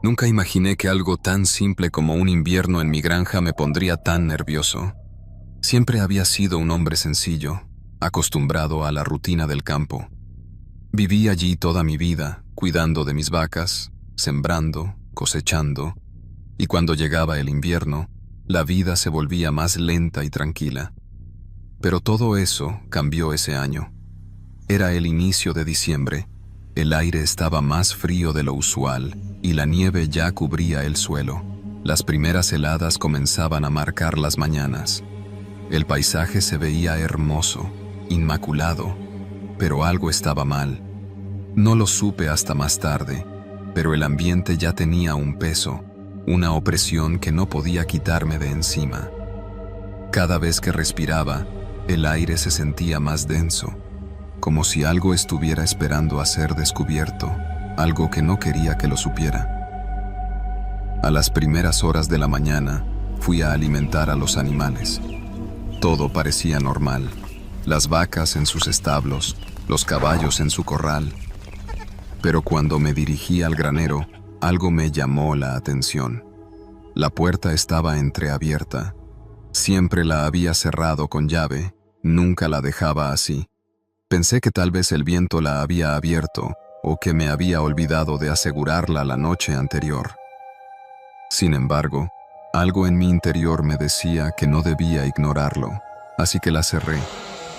Nunca imaginé que algo tan simple como un invierno en mi granja me pondría tan nervioso. Siempre había sido un hombre sencillo, acostumbrado a la rutina del campo. Viví allí toda mi vida, cuidando de mis vacas, sembrando, cosechando, y cuando llegaba el invierno, la vida se volvía más lenta y tranquila. Pero todo eso cambió ese año. Era el inicio de diciembre, el aire estaba más frío de lo usual y la nieve ya cubría el suelo. Las primeras heladas comenzaban a marcar las mañanas. El paisaje se veía hermoso, inmaculado, pero algo estaba mal. No lo supe hasta más tarde, pero el ambiente ya tenía un peso, una opresión que no podía quitarme de encima. Cada vez que respiraba, el aire se sentía más denso, como si algo estuviera esperando a ser descubierto, algo que no quería que lo supiera. A las primeras horas de la mañana, fui a alimentar a los animales. Todo parecía normal, las vacas en sus establos, los caballos en su corral. Pero cuando me dirigí al granero, algo me llamó la atención. La puerta estaba entreabierta. Siempre la había cerrado con llave, nunca la dejaba así. Pensé que tal vez el viento la había abierto o que me había olvidado de asegurarla la noche anterior. Sin embargo, algo en mi interior me decía que no debía ignorarlo, así que la cerré,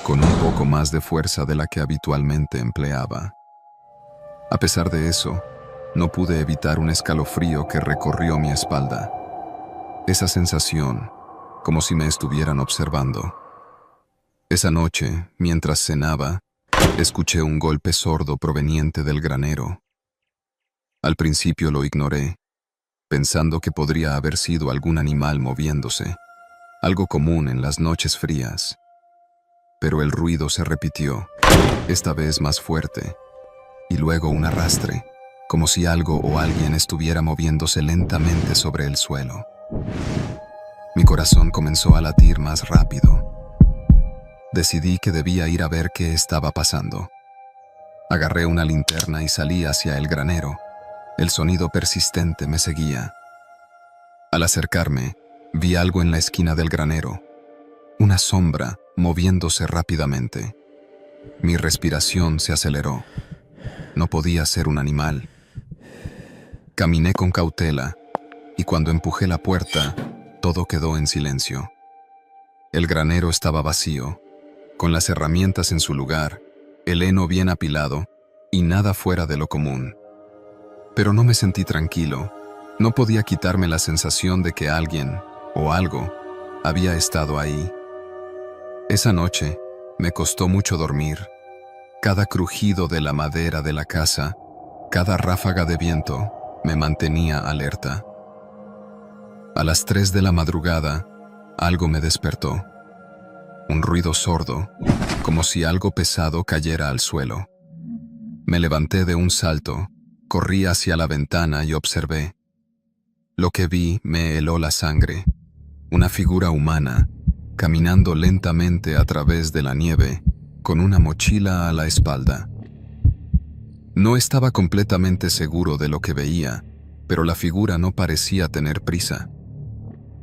con un poco más de fuerza de la que habitualmente empleaba. A pesar de eso, no pude evitar un escalofrío que recorrió mi espalda. Esa sensación, como si me estuvieran observando. Esa noche, mientras cenaba, escuché un golpe sordo proveniente del granero. Al principio lo ignoré, pensando que podría haber sido algún animal moviéndose, algo común en las noches frías. Pero el ruido se repitió, esta vez más fuerte, y luego un arrastre, como si algo o alguien estuviera moviéndose lentamente sobre el suelo. Mi corazón comenzó a latir más rápido. Decidí que debía ir a ver qué estaba pasando. Agarré una linterna y salí hacia el granero. El sonido persistente me seguía. Al acercarme, vi algo en la esquina del granero. Una sombra moviéndose rápidamente. Mi respiración se aceleró. No podía ser un animal. Caminé con cautela, y cuando empujé la puerta, todo quedó en silencio. El granero estaba vacío, con las herramientas en su lugar, el heno bien apilado y nada fuera de lo común. Pero no me sentí tranquilo. No podía quitarme la sensación de que alguien, o algo, había estado ahí. Esa noche me costó mucho dormir. Cada crujido de la madera de la casa, cada ráfaga de viento, me mantenía alerta. A las 3 de la madrugada, algo me despertó. Un ruido sordo, como si algo pesado cayera al suelo. Me levanté de un salto, corrí hacia la ventana y observé. Lo que vi me heló la sangre. Una figura humana, caminando lentamente a través de la nieve, con una mochila a la espalda. No estaba completamente seguro de lo que veía, pero la figura no parecía tener prisa.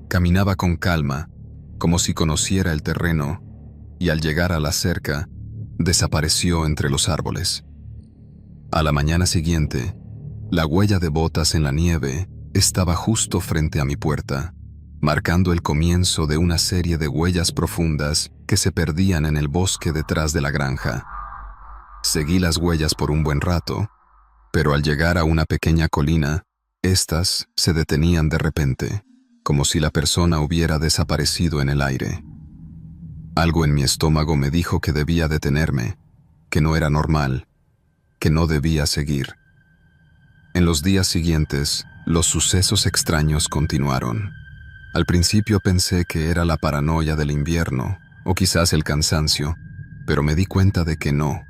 Caminaba con calma, como si conociera el terreno, y al llegar a la cerca, desapareció entre los árboles. A la mañana siguiente, la huella de botas en la nieve estaba justo frente a mi puerta, marcando el comienzo de una serie de huellas profundas que se perdían en el bosque detrás de la granja. Seguí las huellas por un buen rato, pero al llegar a una pequeña colina, estas se detenían de repente, como si la persona hubiera desaparecido en el aire. Algo en mi estómago me dijo que debía detenerme, que no era normal, que no debía seguir. En los días siguientes, los sucesos extraños continuaron. Al principio pensé que era la paranoia del invierno, o quizás el cansancio, pero me di cuenta de que no.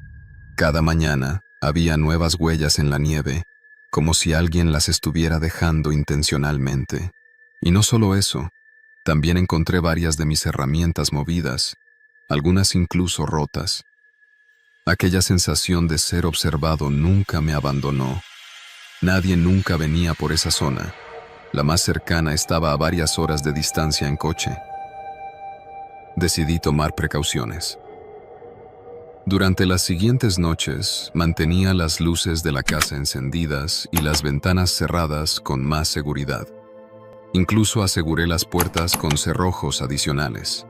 Cada mañana había nuevas huellas en la nieve, como si alguien las estuviera dejando intencionalmente. Y no solo eso, también encontré varias de mis herramientas movidas, algunas incluso rotas. Aquella sensación de ser observado nunca me abandonó. Nadie nunca venía por esa zona. La más cercana estaba a varias horas de distancia en coche. Decidí tomar precauciones. Durante las siguientes noches, mantenía las luces de la casa encendidas y las ventanas cerradas con más seguridad. Incluso aseguré las puertas con cerrojos adicionales.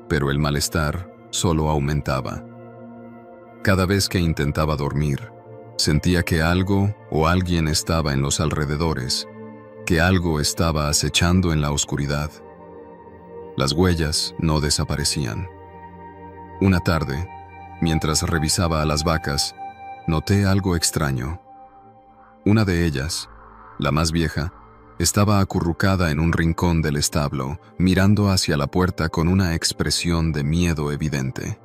Pero el malestar solo aumentaba. Cada vez que intentaba dormir, sentía que algo o alguien estaba en los alrededores, que algo estaba acechando en la oscuridad. Las huellas no desaparecían. Una tarde, mientras revisaba a las vacas, noté algo extraño. Una de ellas, la más vieja, estaba acurrucada en un rincón del establo, mirando hacia la puerta con una expresión de miedo evidente.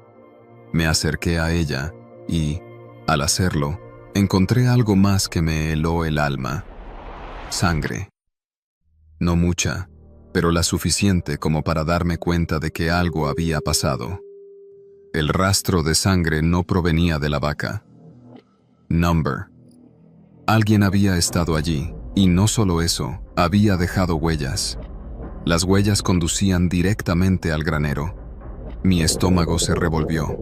Me acerqué a ella y, al hacerlo, encontré algo más que me heló el alma. Sangre. No mucha, pero la suficiente como para darme cuenta de que algo había pasado. El rastro de sangre no provenía de la vaca. Number. Alguien había estado allí, y no solo eso, había dejado huellas. Las huellas conducían directamente al granero. Mi estómago se revolvió.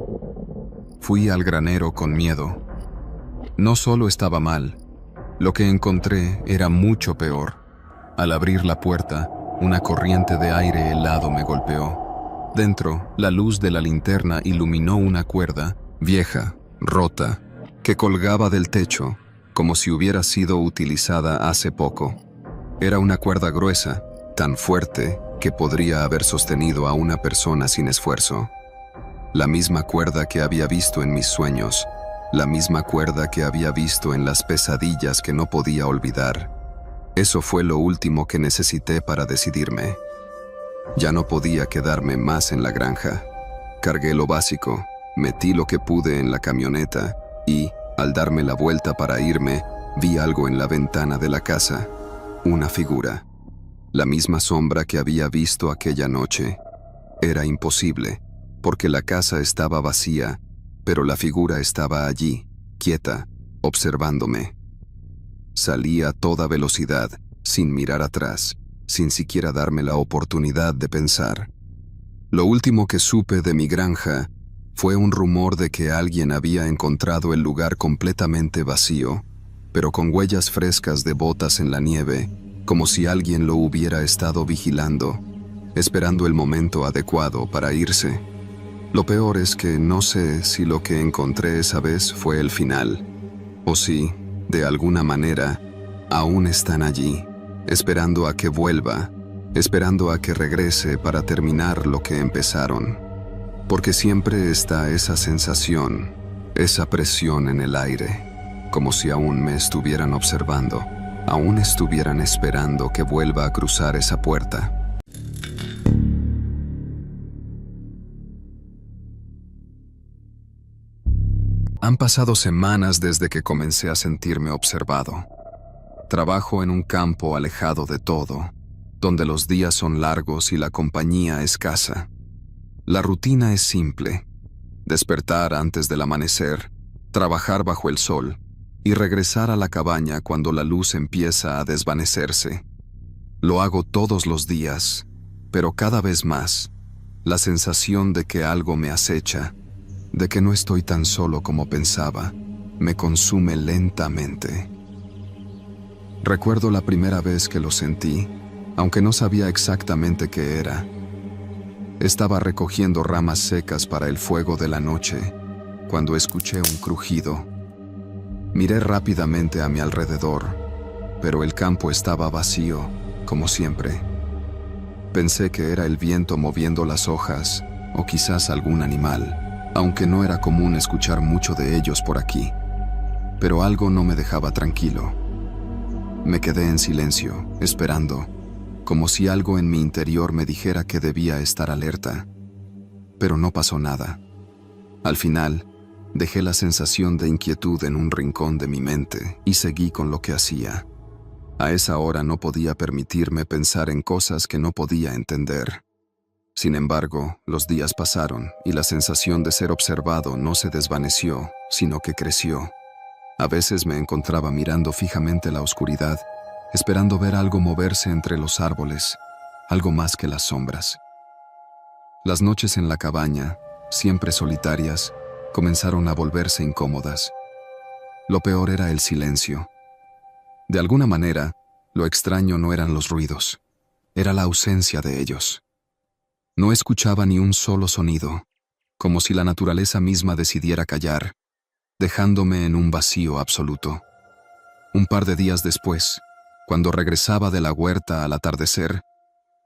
Fui al granero con miedo. No solo estaba mal, lo que encontré era mucho peor. Al abrir la puerta, una corriente de aire helado me golpeó. Dentro, la luz de la linterna iluminó una cuerda, vieja, rota, que colgaba del techo, como si hubiera sido utilizada hace poco. Era una cuerda gruesa, tan fuerte que podría haber sostenido a una persona sin esfuerzo. La misma cuerda que había visto en mis sueños, la misma cuerda que había visto en las pesadillas que no podía olvidar. Eso fue lo último que necesité para decidirme. Ya no podía quedarme más en la granja. Cargué lo básico, metí lo que pude en la camioneta y, al darme la vuelta para irme, vi algo en la ventana de la casa. Una figura. La misma sombra que había visto aquella noche. Era imposible, porque la casa estaba vacía, pero la figura estaba allí, quieta, observándome. Salí a toda velocidad, sin mirar atrás, sin siquiera darme la oportunidad de pensar. Lo último que supe de mi granja fue un rumor de que alguien había encontrado el lugar completamente vacío, pero con huellas frescas de botas en la nieve, como si alguien lo hubiera estado vigilando, esperando el momento adecuado para irse. Lo peor es que no sé si lo que encontré esa vez fue el final, o si, de alguna manera, aún están allí, esperando a que vuelva, esperando a que regrese para terminar lo que empezaron. Porque siempre está esa sensación, esa presión en el aire, como si aún me estuvieran observando, aún estuvieran esperando que vuelva a cruzar esa puerta. Han pasado semanas desde que comencé a sentirme observado. Trabajo en un campo alejado de todo, donde los días son largos y la compañía escasa. La rutina es simple: despertar antes del amanecer, trabajar bajo el sol y regresar a la cabaña cuando la luz empieza a desvanecerse. Lo hago todos los días, pero cada vez más, la sensación de que algo me acecha, de que no estoy tan solo como pensaba, me consume lentamente. Recuerdo la primera vez que lo sentí, aunque no sabía exactamente qué era. Estaba recogiendo ramas secas para el fuego de la noche, cuando escuché un crujido. Miré rápidamente a mi alrededor, pero el campo estaba vacío, como siempre. Pensé que era el viento moviendo las hojas, o quizás algún animal, aunque no era común escuchar mucho de ellos por aquí. Pero algo no me dejaba tranquilo. Me quedé en silencio, esperando, como si algo en mi interior me dijera que debía estar alerta. Pero no pasó nada. Al final, dejé la sensación de inquietud en un rincón de mi mente y seguí con lo que hacía. A esa hora no podía permitirme pensar en cosas que no podía entender. Sin embargo, los días pasaron y la sensación de ser observado no se desvaneció, sino que creció. A veces me encontraba mirando fijamente la oscuridad, esperando ver algo moverse entre los árboles, algo más que las sombras. Las noches en la cabaña, siempre solitarias, comenzaron a volverse incómodas. Lo peor era el silencio. De alguna manera, lo extraño no eran los ruidos, era la ausencia de ellos. No escuchaba ni un solo sonido, como si la naturaleza misma decidiera callar, dejándome en un vacío absoluto. Un par de días después, cuando regresaba de la huerta al atardecer,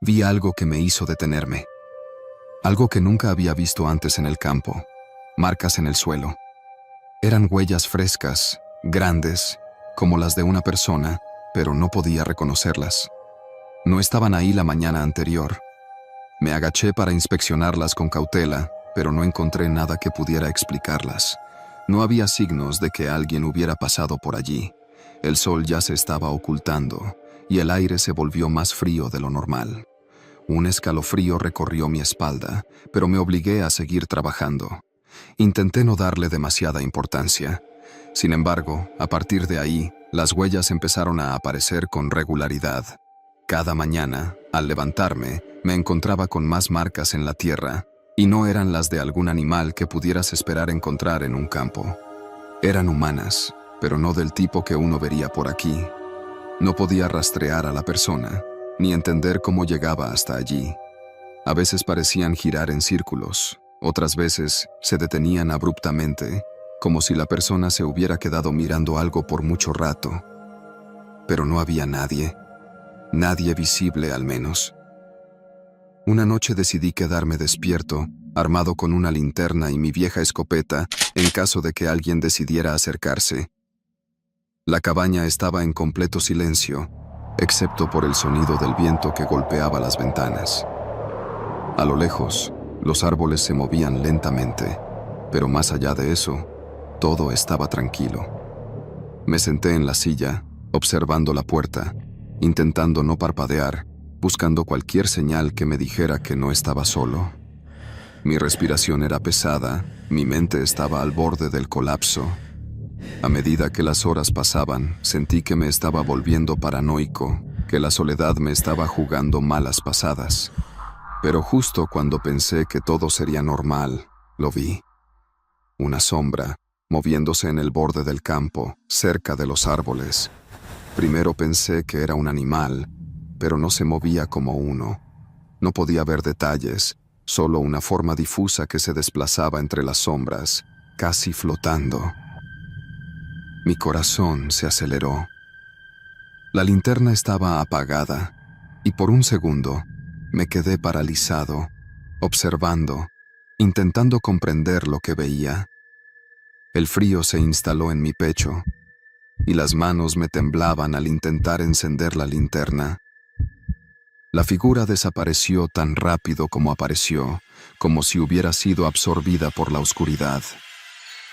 vi algo que me hizo detenerme. Algo que nunca había visto antes en el campo, marcas en el suelo. Eran huellas frescas, grandes, como las de una persona, pero no podía reconocerlas. No estaban ahí la mañana anterior. Me agaché para inspeccionarlas con cautela, pero no encontré nada que pudiera explicarlas. No había signos de que alguien hubiera pasado por allí. El sol ya se estaba ocultando, y el aire se volvió más frío de lo normal. Un escalofrío recorrió mi espalda, pero me obligué a seguir trabajando. Intenté no darle demasiada importancia. Sin embargo, a partir de ahí, las huellas empezaron a aparecer con regularidad. Cada mañana, al levantarme, me encontraba con más marcas en la tierra, y no eran las de algún animal que pudieras esperar encontrar en un campo. Eran humanas, pero no del tipo que uno vería por aquí. No podía rastrear a la persona, ni entender cómo llegaba hasta allí. A veces parecían girar en círculos, otras veces se detenían abruptamente, como si la persona se hubiera quedado mirando algo por mucho rato. Pero no había nadie visible al menos. Una noche decidí quedarme despierto, armado con una linterna y mi vieja escopeta, en caso de que alguien decidiera acercarse. La cabaña estaba en completo silencio, excepto por el sonido del viento que golpeaba las ventanas. A lo lejos, los árboles se movían lentamente, pero más allá de eso, todo estaba tranquilo. Me senté en la silla, observando la puerta, intentando no parpadear, buscando cualquier señal que me dijera que no estaba solo. Mi respiración era pesada, mi mente estaba al borde del colapso. A medida que las horas pasaban, sentí que me estaba volviendo paranoico, que la soledad me estaba jugando malas pasadas. Pero justo cuando pensé que todo sería normal, lo vi. Una sombra, moviéndose en el borde del campo, cerca de los árboles. Primero pensé que era un animal, pero no se movía como uno. No podía ver detalles, solo una forma difusa que se desplazaba entre las sombras, casi flotando. Mi corazón se aceleró. La linterna estaba apagada, y por un segundo me quedé paralizado, observando, intentando comprender lo que veía. El frío se instaló en mi pecho, y las manos me temblaban al intentar encender la linterna. La figura desapareció tan rápido como apareció, como si hubiera sido absorbida por la oscuridad.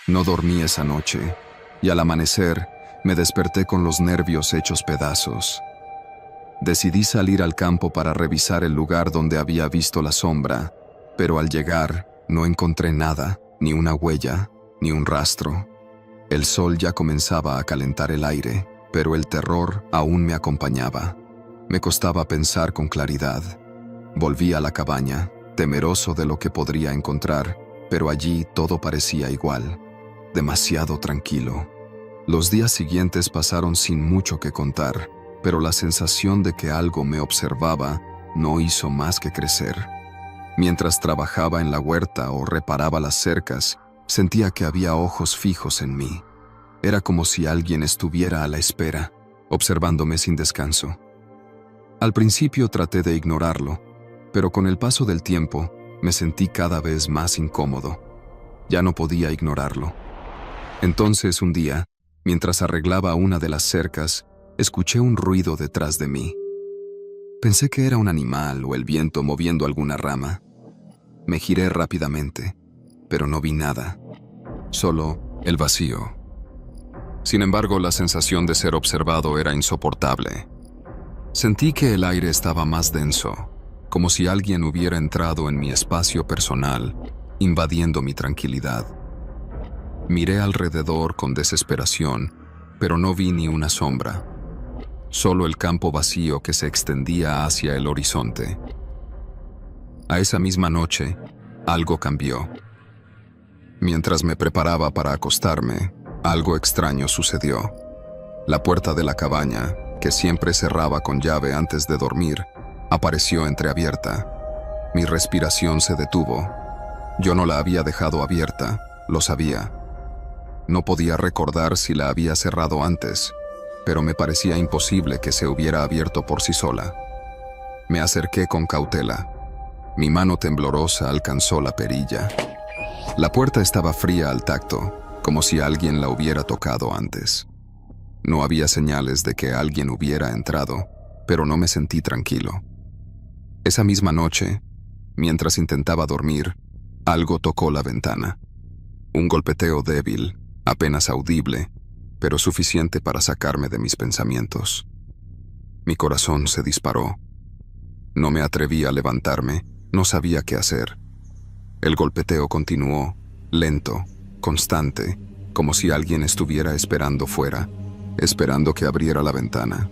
No dormí esa noche, y al amanecer me desperté con los nervios hechos pedazos. Decidí salir al campo para revisar el lugar donde había visto la sombra, pero al llegar no encontré nada, ni una huella, ni un rastro. El sol ya comenzaba a calentar el aire, pero el terror aún me acompañaba. Me costaba pensar con claridad. Volví a la cabaña, temeroso de lo que podría encontrar, pero allí todo parecía igual, demasiado tranquilo. Los días siguientes pasaron sin mucho que contar, pero la sensación de que algo me observaba no hizo más que crecer. Mientras trabajaba en la huerta o reparaba las cercas, sentía que había ojos fijos en mí. Era como si alguien estuviera a la espera, observándome sin descanso. Al principio traté de ignorarlo, pero con el paso del tiempo me sentí cada vez más incómodo. Ya no podía ignorarlo. Entonces, un día, mientras arreglaba una de las cercas, escuché un ruido detrás de mí. Pensé que era un animal o el viento moviendo alguna rama. Me giré rápidamente, pero no vi nada, solo el vacío. Sin embargo, la sensación de ser observado era insoportable. Sentí que el aire estaba más denso, como si alguien hubiera entrado en mi espacio personal, invadiendo mi tranquilidad. Miré alrededor con desesperación, pero no vi ni una sombra. Solo el campo vacío que se extendía hacia el horizonte. A esa misma noche, algo cambió. Mientras me preparaba para acostarme, algo extraño sucedió. La puerta de la cabaña, que siempre cerraba con llave antes de dormir, apareció entreabierta. Mi respiración se detuvo. Yo no la había dejado abierta, lo sabía. No podía recordar si la había cerrado antes, pero me parecía imposible que se hubiera abierto por sí sola. Me acerqué con cautela. Mi mano temblorosa alcanzó la perilla. La puerta estaba fría al tacto, como si alguien la hubiera tocado antes. No había señales de que alguien hubiera entrado, pero no me sentí tranquilo. Esa misma noche, mientras intentaba dormir, algo tocó la ventana. Un golpeteo débil, apenas audible, pero suficiente para sacarme de mis pensamientos. Mi corazón se disparó. No me atreví a levantarme, no sabía qué hacer. El golpeteo continuó, lento, constante, como si alguien estuviera esperando fuera, esperando que abriera la ventana.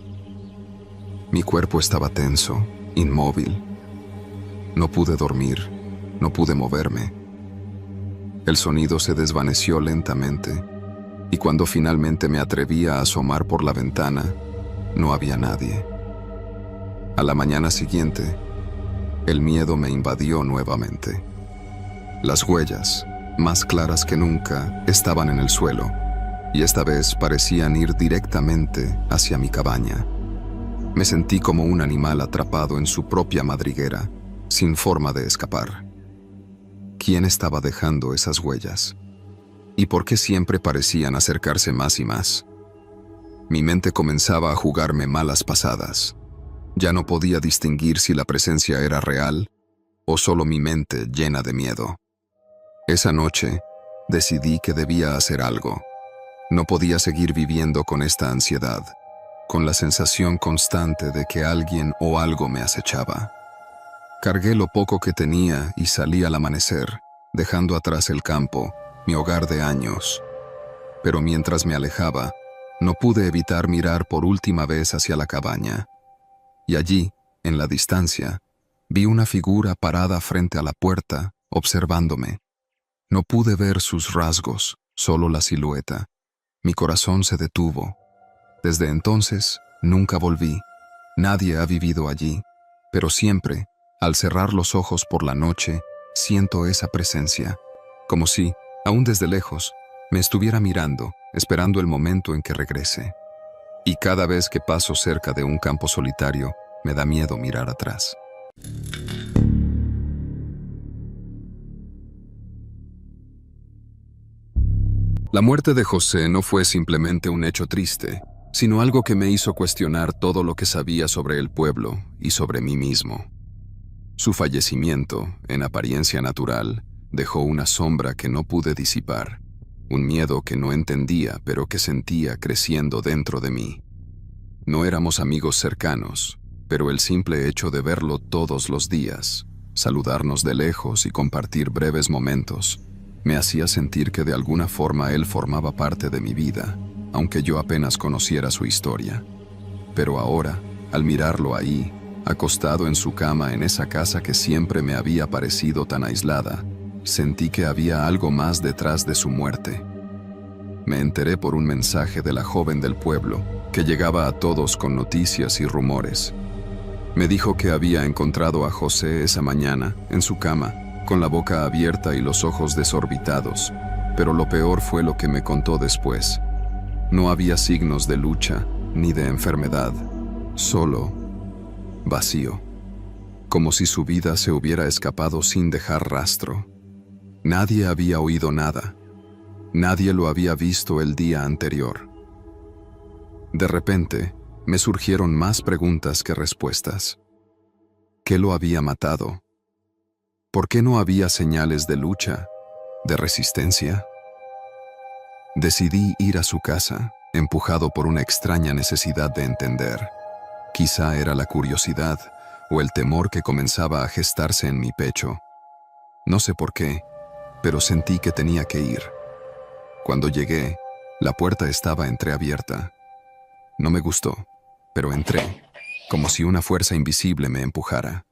Mi cuerpo estaba tenso, inmóvil. No pude dormir, no pude moverme. El sonido se desvaneció lentamente, y cuando finalmente me atreví a asomar por la ventana, no había nadie. A la mañana siguiente, el miedo me invadió nuevamente. Las huellas, más claras que nunca, estaban en el suelo, y esta vez parecían ir directamente hacia mi cabaña. Me sentí como un animal atrapado en su propia madriguera, sin forma de escapar. ¿Quién estaba dejando esas huellas? ¿Y por qué siempre parecían acercarse más y más? Mi mente comenzaba a jugarme malas pasadas. Ya no podía distinguir si la presencia era real o solo mi mente llena de miedo. Esa noche, decidí que debía hacer algo. No podía seguir viviendo con esta ansiedad, con la sensación constante de que alguien o algo me acechaba. Cargué lo poco que tenía y salí al amanecer, dejando atrás el campo, mi hogar de años. Pero mientras me alejaba, no pude evitar mirar por última vez hacia la cabaña. Y allí, en la distancia, vi una figura parada frente a la puerta, observándome. No pude ver sus rasgos, solo la silueta. Mi corazón se detuvo. Desde entonces, nunca volví. Nadie ha vivido allí, pero siempre, al cerrar los ojos por la noche, siento esa presencia, como si, aún desde lejos, me estuviera mirando, esperando el momento en que regrese. Y cada vez que paso cerca de un campo solitario, me da miedo mirar atrás. La muerte de José no fue simplemente un hecho triste, sino algo que me hizo cuestionar todo lo que sabía sobre el pueblo y sobre mí mismo. Su fallecimiento, en apariencia natural, dejó una sombra que no pude disipar, un miedo que no entendía pero que sentía creciendo dentro de mí. No éramos amigos cercanos, pero el simple hecho de verlo todos los días, saludarnos de lejos y compartir breves momentos, me hacía sentir que de alguna forma él formaba parte de mi vida, aunque yo apenas conociera su historia. Pero ahora, al mirarlo ahí, acostado en su cama en esa casa que siempre me había parecido tan aislada, sentí que había algo más detrás de su muerte. Me enteré por un mensaje de la joven del pueblo, que llegaba a todos con noticias y rumores. Me dijo que había encontrado a José esa mañana, en su cama, con la boca abierta y los ojos desorbitados, pero lo peor fue lo que me contó después. No había signos de lucha, ni de enfermedad, solo vacío, como si su vida se hubiera escapado sin dejar rastro. Nadie había oído nada. Nadie lo había visto el día anterior. De repente, me surgieron más preguntas que respuestas. ¿Qué lo había matado? ¿Por qué no había señales de lucha, de resistencia? Decidí ir a su casa, empujado por una extraña necesidad de entender. Quizá era la curiosidad o el temor que comenzaba a gestarse en mi pecho. No sé por qué, pero sentí que tenía que ir. Cuando llegué, la puerta estaba entreabierta. No me gustó, pero entré, como si una fuerza invisible me empujara.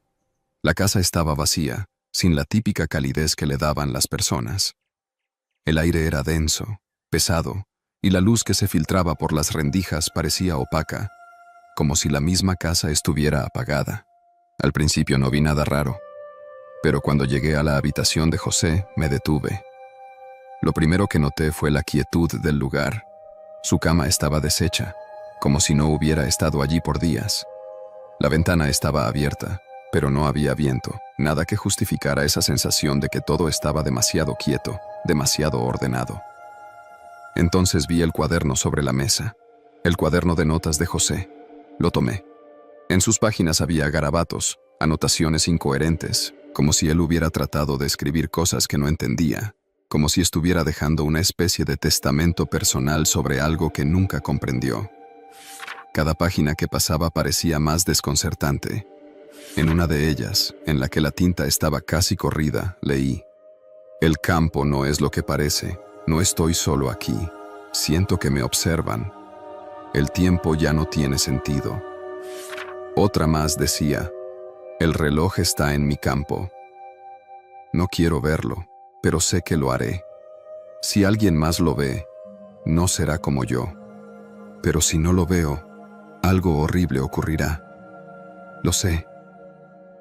La casa estaba vacía, sin la típica calidez que le daban las personas. El aire era denso, pesado, y la luz que se filtraba por las rendijas parecía opaca, como si la misma casa estuviera apagada. Al principio no vi nada raro, pero cuando llegué a la habitación de José, me detuve. Lo primero que noté fue la quietud del lugar. Su cama estaba deshecha, como si no hubiera estado allí por días. La ventana estaba abierta, pero no había viento, nada que justificara esa sensación de que todo estaba demasiado quieto, demasiado ordenado. Entonces vi el cuaderno sobre la mesa, el cuaderno de notas de José. Lo tomé. En sus páginas había garabatos, anotaciones incoherentes, como si él hubiera tratado de escribir cosas que no entendía, como si estuviera dejando una especie de testamento personal sobre algo que nunca comprendió. Cada página que pasaba parecía más desconcertante. En una de ellas, en la que la tinta estaba casi corrida, leí: «El campo no es lo que parece, no estoy solo aquí, siento que me observan. El tiempo ya no tiene sentido». Otra más decía: «El reloj está en mi campo. No quiero verlo, pero sé que lo haré. Si alguien más lo ve, no será como yo. Pero si no lo veo, algo horrible ocurrirá. Lo sé».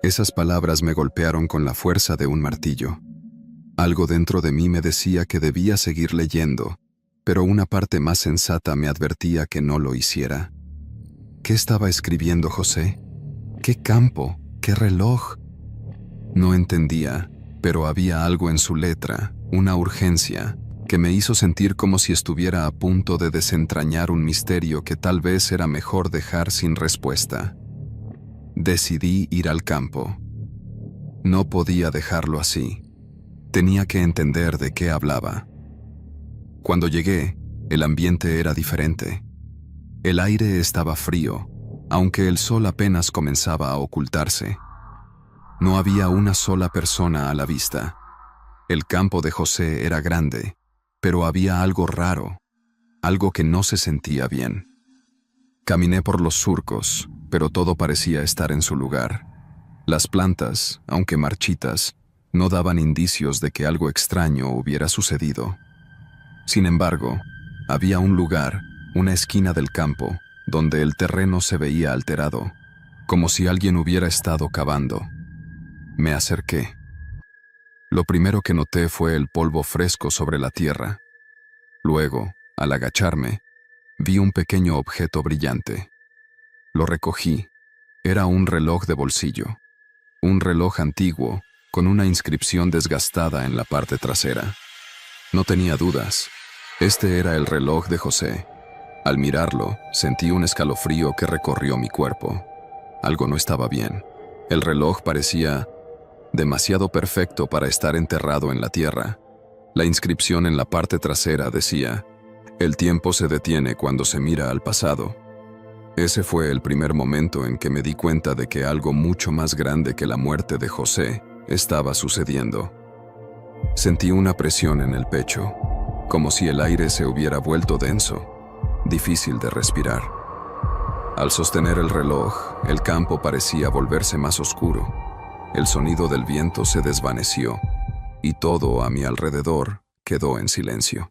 Esas palabras me golpearon con la fuerza de un martillo. Algo dentro de mí me decía que debía seguir leyendo, pero una parte más sensata me advertía que no lo hiciera. ¿Qué estaba escribiendo José? ¿Qué campo? ¿Qué reloj? No entendía, pero había algo en su letra, una urgencia, que me hizo sentir como si estuviera a punto de desentrañar un misterio que tal vez era mejor dejar sin respuesta. Decidí ir al campo. No podía dejarlo así. Tenía que entender de qué hablaba. Cuando llegué, el ambiente era diferente. El aire estaba frío, aunque el sol apenas comenzaba a ocultarse. No había una sola persona a la vista. El campo de José era grande, pero había algo raro, algo que no se sentía bien. Caminé por los surcos, pero todo parecía estar en su lugar. Las plantas, aunque marchitas, no daban indicios de que algo extraño hubiera sucedido. Sin embargo, había un lugar, una esquina del campo, donde el terreno se veía alterado, como si alguien hubiera estado cavando. Me acerqué. Lo primero que noté fue el polvo fresco sobre la tierra. Luego, al agacharme, vi un pequeño objeto brillante. Lo recogí. Era un reloj de bolsillo. Un reloj antiguo, con una inscripción desgastada en la parte trasera. No tenía dudas. Este era el reloj de José. Al mirarlo, sentí un escalofrío que recorrió mi cuerpo. Algo no estaba bien. El reloj parecía demasiado perfecto para estar enterrado en la tierra. La inscripción en la parte trasera decía: «El tiempo se detiene cuando se mira al pasado». Ese fue el primer momento en que me di cuenta de que algo mucho más grande que la muerte de José estaba sucediendo. Sentí una presión en el pecho, como si el aire se hubiera vuelto denso, difícil de respirar. Al sostener el reloj, el campo parecía volverse más oscuro. El sonido del viento se desvaneció y todo a mi alrededor quedó en silencio.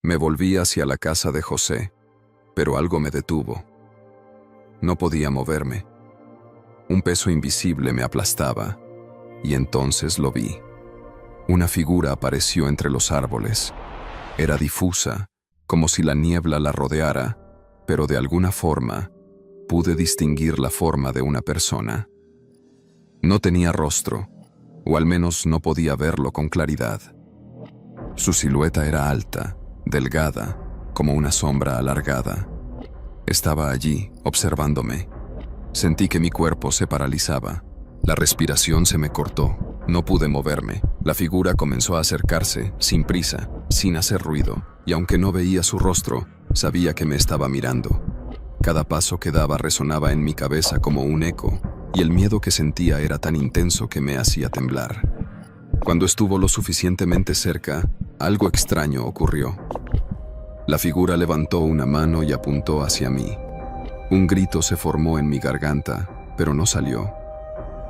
Me volví hacia la casa de José, pero algo me detuvo. No podía moverme. Un peso invisible me aplastaba, y entonces lo vi. Una figura apareció entre los árboles. Era difusa, como si la niebla la rodeara, pero de alguna forma pude distinguir la forma de una persona. No tenía rostro, o al menos no podía verlo con claridad. Su silueta era alta, delgada, como una sombra alargada. Estaba allí, observándome. Sentí que mi cuerpo se paralizaba. La respiración se me cortó. No pude moverme. La figura comenzó a acercarse, sin prisa, sin hacer ruido, y aunque no veía su rostro, sabía que me estaba mirando. Cada paso que daba resonaba en mi cabeza como un eco, y el miedo que sentía era tan intenso que me hacía temblar. Cuando estuvo lo suficientemente cerca, algo extraño ocurrió. La figura levantó una mano y apuntó hacia mí. Un grito se formó en mi garganta, pero no salió.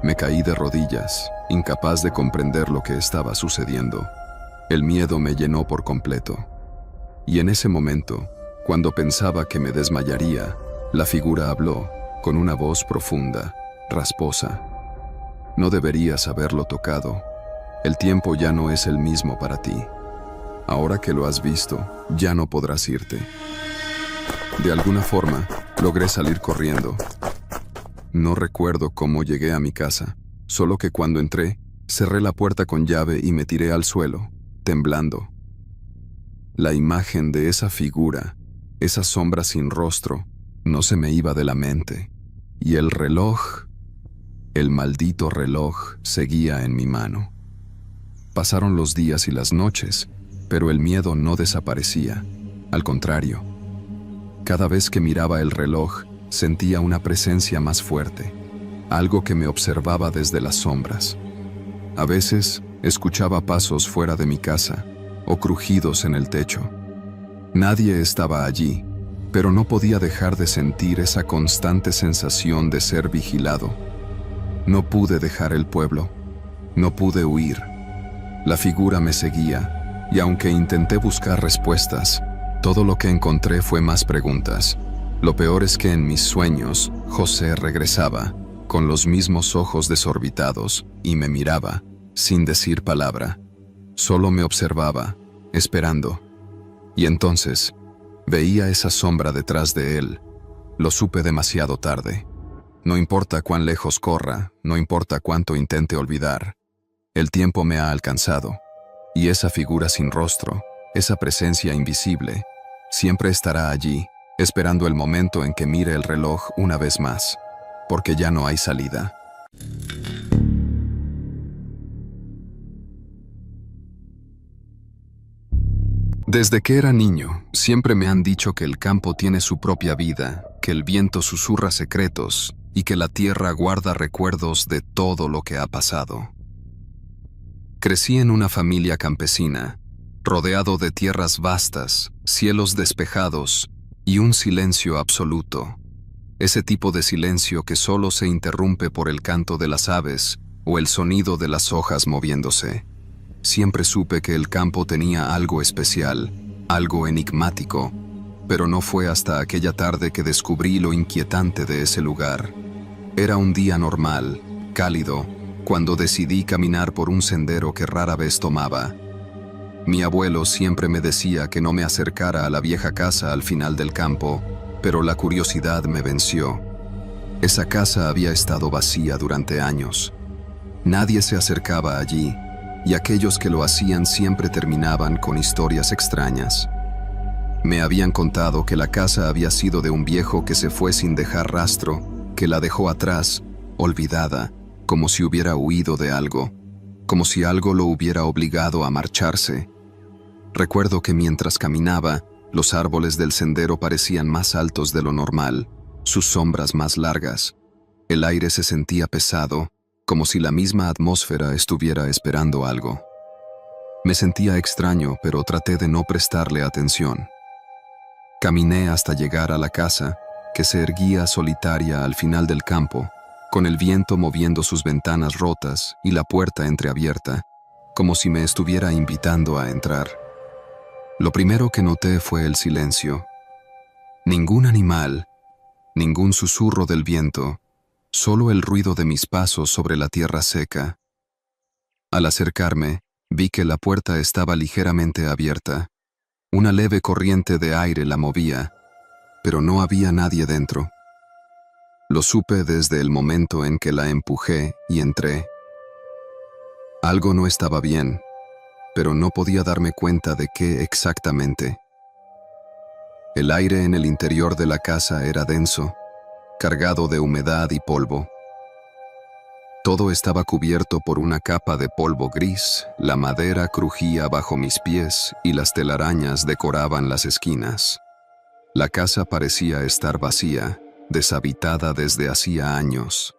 Me caí de rodillas, incapaz de comprender lo que estaba sucediendo. El miedo me llenó por completo. Y en ese momento, cuando pensaba que me desmayaría, la figura habló, con una voz profunda, rasposa. No deberías haberlo tocado. El tiempo ya no es el mismo para ti. Ahora que lo has visto, ya no podrás irte. De alguna forma, logré salir corriendo. No recuerdo cómo llegué a mi casa, solo que cuando entré, cerré la puerta con llave y me tiré al suelo, temblando. La imagen de esa figura, esa sombra sin rostro, no se me iba de la mente. Y el reloj, el maldito reloj, seguía en mi mano. Pasaron los días y las noches, pero el miedo no desaparecía. Al contrario, cada vez que miraba el reloj, sentía una presencia más fuerte, algo que me observaba desde las sombras. A veces, escuchaba pasos fuera de mi casa, o crujidos en el techo. Nadie estaba allí, pero no podía dejar de sentir esa constante sensación de ser vigilado. No pude dejar el pueblo, no pude huir. La figura me seguía, y aunque intenté buscar respuestas, todo lo que encontré fue más preguntas. Lo peor es que en mis sueños, José regresaba, con los mismos ojos desorbitados, y me miraba, sin decir palabra. Solo me observaba, esperando. Y entonces, veía esa sombra detrás de él. Lo supe demasiado tarde. No importa cuán lejos corra, no importa cuánto intente olvidar. El tiempo me ha alcanzado. Y esa figura sin rostro, esa presencia invisible, siempre estará allí, esperando el momento en que mire el reloj una vez más, porque ya no hay salida. Desde que era niño, siempre me han dicho que el campo tiene su propia vida, que el viento susurra secretos y que la tierra guarda recuerdos de todo lo que ha pasado. Crecí en una familia campesina, rodeado de tierras vastas, cielos despejados y un silencio absoluto. Ese tipo de silencio que solo se interrumpe por el canto de las aves o el sonido de las hojas moviéndose. Siempre supe que el campo tenía algo especial, algo enigmático, pero no fue hasta aquella tarde que descubrí lo inquietante de ese lugar. Era un día normal, cálido, cuando decidí caminar por un sendero que rara vez tomaba. Mi abuelo siempre me decía que no me acercara a la vieja casa al final del campo, pero la curiosidad me venció. Esa casa había estado vacía durante años. Nadie se acercaba allí, y aquellos que lo hacían siempre terminaban con historias extrañas. Me habían contado que la casa había sido de un viejo que se fue sin dejar rastro, que la dejó atrás, olvidada, como si hubiera huido de algo, como si algo lo hubiera obligado a marcharse. Recuerdo que mientras caminaba, los árboles del sendero parecían más altos de lo normal, sus sombras más largas. El aire se sentía pesado, como si la misma atmósfera estuviera esperando algo. Me sentía extraño, pero traté de no prestarle atención. Caminé hasta llegar a la casa, que se erguía solitaria al final del campo, con el viento moviendo sus ventanas rotas y la puerta entreabierta, como si me estuviera invitando a entrar. Lo primero que noté fue el silencio. Ningún animal, ningún susurro del viento, solo el ruido de mis pasos sobre la tierra seca. Al acercarme, vi que la puerta estaba ligeramente abierta. Una leve corriente de aire la movía, pero no había nadie dentro. Lo supe desde el momento en que la empujé y entré. Algo no estaba bien, pero no podía darme cuenta de qué exactamente. El aire en el interior de la casa era denso, cargado de humedad y polvo. Todo estaba cubierto por una capa de polvo gris, la madera crujía bajo mis pies y las telarañas decoraban las esquinas. La casa parecía estar vacía, deshabitada desde hacía años.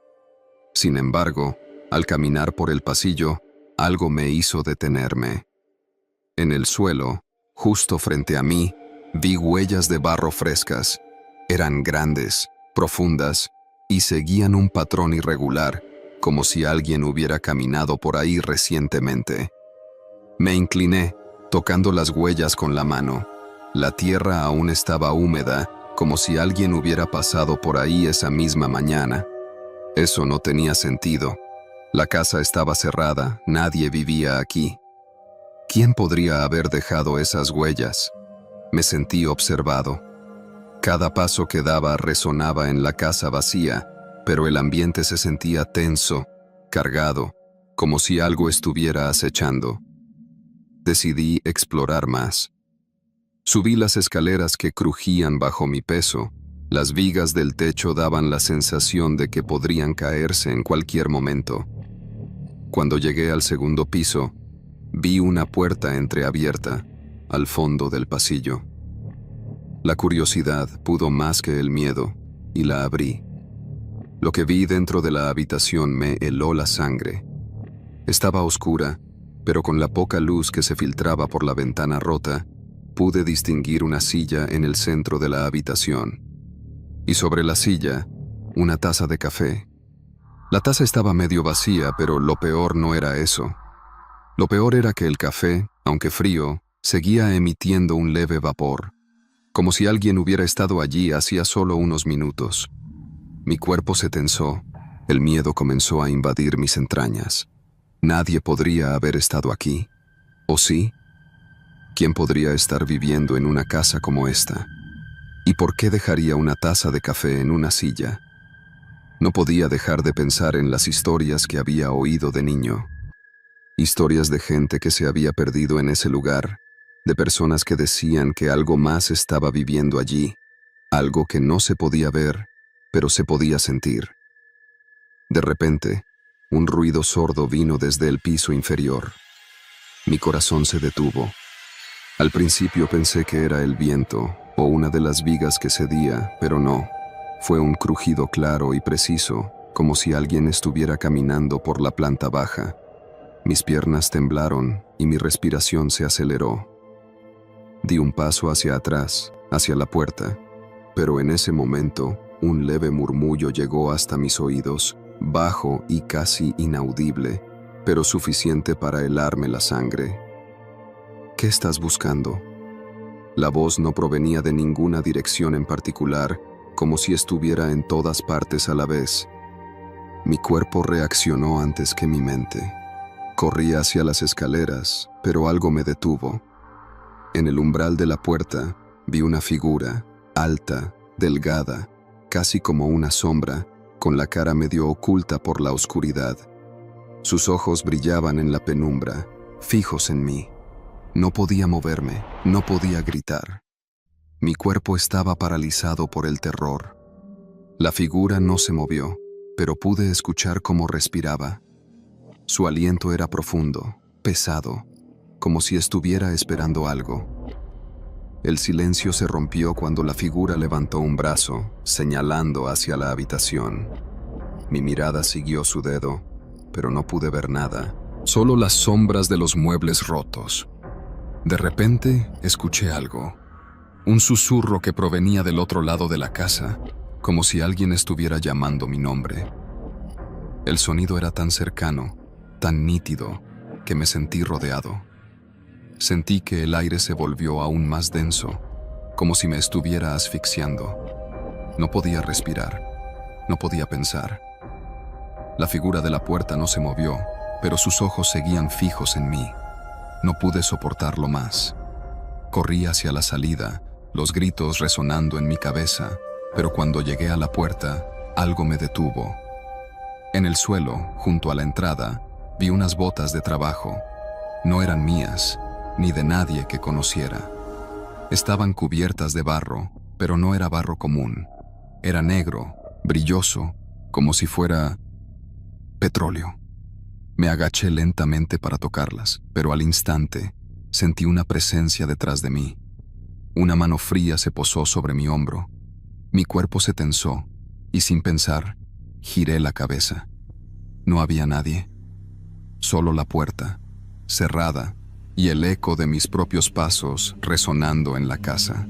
Sin embargo, al caminar por el pasillo, algo me hizo detenerme. En el suelo, justo frente a mí, vi huellas de barro frescas. Eran grandes, profundas, y seguían un patrón irregular, como si alguien hubiera caminado por ahí recientemente. Me incliné, tocando las huellas con la mano. La tierra aún estaba húmeda, como si alguien hubiera pasado por ahí esa misma mañana. Eso no tenía sentido. La casa estaba cerrada, nadie vivía aquí. ¿Quién podría haber dejado esas huellas? Me sentí observado. Cada paso que daba resonaba en la casa vacía, pero el ambiente se sentía tenso, cargado, como si algo estuviera acechando. Decidí explorar más. Subí las escaleras que crujían bajo mi peso. Las vigas del techo daban la sensación de que podrían caerse en cualquier momento. Cuando llegué al segundo piso, vi una puerta entreabierta al fondo del pasillo. La curiosidad pudo más que el miedo, y la abrí. Lo que vi dentro de la habitación me heló la sangre. Estaba oscura, pero con la poca luz que se filtraba por la ventana rota, pude distinguir una silla en el centro de la habitación. Y sobre la silla, una taza de café. La taza estaba medio vacía, pero lo peor no era eso. Lo peor era que el café, aunque frío, seguía emitiendo un leve vapor, como si alguien hubiera estado allí hacía solo unos minutos. Mi cuerpo se tensó, el miedo comenzó a invadir mis entrañas. Nadie podría haber estado aquí. ¿O sí? ¿Quién podría estar viviendo en una casa como esta? ¿Y por qué dejaría una taza de café en una silla? No podía dejar de pensar en las historias que había oído de niño. Historias de gente que se había perdido en ese lugar, de personas que decían que algo más estaba viviendo allí, algo que no se podía ver, pero se podía sentir. De repente, un ruido sordo vino desde el piso inferior. Mi corazón se detuvo. Al principio pensé que era el viento o una de las vigas que cedía, pero no. Fue un crujido claro y preciso, como si alguien estuviera caminando por la planta baja. Mis piernas temblaron y mi respiración se aceleró. Di un paso hacia atrás, hacia la puerta, pero en ese momento, un leve murmullo llegó hasta mis oídos, bajo y casi inaudible, pero suficiente para helarme la sangre. ¿Qué estás buscando? La voz no provenía de ninguna dirección en particular, como si estuviera en todas partes a la vez. Mi cuerpo reaccionó antes que mi mente. Corrí hacia las escaleras, pero algo me detuvo. En el umbral de la puerta vi una figura, alta, delgada, casi como una sombra, con la cara medio oculta por la oscuridad. Sus ojos brillaban en la penumbra, fijos en mí. No podía moverme, no podía gritar. Mi cuerpo estaba paralizado por el terror. La figura no se movió, pero pude escuchar cómo respiraba. Su aliento era profundo, pesado, como si estuviera esperando algo. El silencio se rompió cuando la figura levantó un brazo, señalando hacia la habitación. Mi mirada siguió su dedo, pero no pude ver nada, solo las sombras de los muebles rotos. De repente, escuché algo. Un susurro que provenía del otro lado de la casa, como si alguien estuviera llamando mi nombre. El sonido era tan cercano, tan nítido, que me sentí rodeado. Sentí que el aire se volvió aún más denso, como si me estuviera asfixiando. No podía respirar, no podía pensar. La figura de la puerta no se movió, pero sus ojos seguían fijos en mí. No pude soportarlo más. Corrí hacia la salida, los gritos resonando en mi cabeza, pero cuando llegué a la puerta, algo me detuvo. En el suelo, junto a la entrada, vi unas botas de trabajo. No eran mías, ni de nadie que conociera. Estaban cubiertas de barro, pero no era barro común. Era negro, brilloso, como si fuera petróleo. Me agaché lentamente para tocarlas, pero al instante sentí una presencia detrás de mí. Una mano fría se posó sobre mi hombro. Mi cuerpo se tensó y sin pensar, giré la cabeza. No había nadie. Solo la puerta, cerrada y el eco de mis propios pasos resonando en la casa.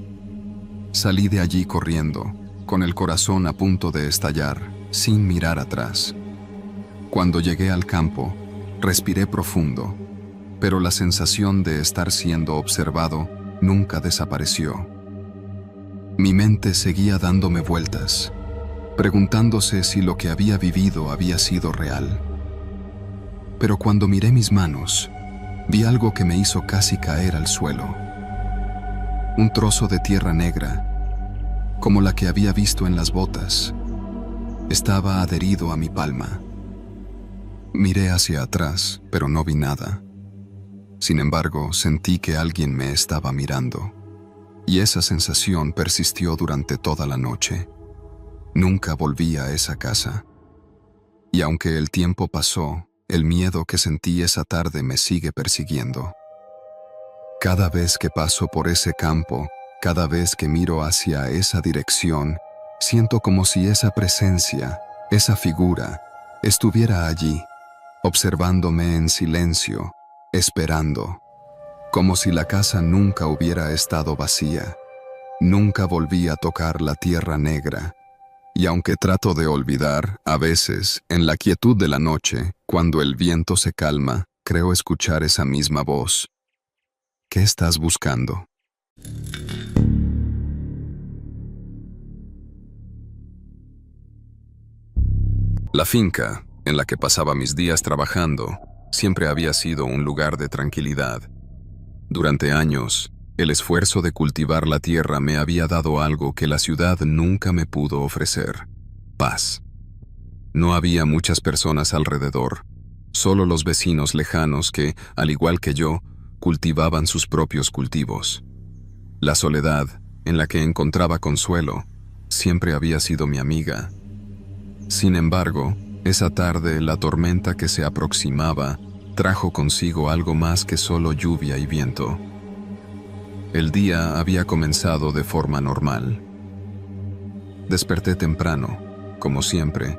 Salí de allí corriendo, con el corazón a punto de estallar, sin mirar atrás. Cuando llegué al campo, respiré profundo, pero la sensación de estar siendo observado nunca desapareció. Mi mente seguía dándome vueltas, preguntándose si lo que había vivido había sido real. Pero cuando miré mis manos, vi algo que me hizo casi caer al suelo. Un trozo de tierra negra, como la que había visto en las botas, estaba adherido a mi palma. Miré hacia atrás, pero no vi nada. Sin embargo, sentí que alguien me estaba mirando, y esa sensación persistió durante toda la noche. Nunca volví a esa casa. Y aunque el tiempo pasó, el miedo que sentí esa tarde me sigue persiguiendo. Cada vez que paso por ese campo, cada vez que miro hacia esa dirección, siento como si esa presencia, esa figura, estuviera allí, observándome en silencio, esperando, como si la casa nunca hubiera estado vacía. Nunca volví a tocar la tierra negra. Y aunque trato de olvidar, a veces, en la quietud de la noche, cuando el viento se calma, creo escuchar esa misma voz. ¿Qué estás buscando? La finca, en la que pasaba mis días trabajando, siempre había sido un lugar de tranquilidad. Durante años, el esfuerzo de cultivar la tierra me había dado algo que la ciudad nunca me pudo ofrecer: paz. No había muchas personas alrededor, solo los vecinos lejanos que, al igual que yo, cultivaban sus propios cultivos. La soledad, en la que encontraba consuelo, siempre había sido mi amiga. Sin embargo, esa tarde la tormenta que se aproximaba trajo consigo algo más que solo lluvia y viento. El día había comenzado de forma normal. Desperté temprano, como siempre,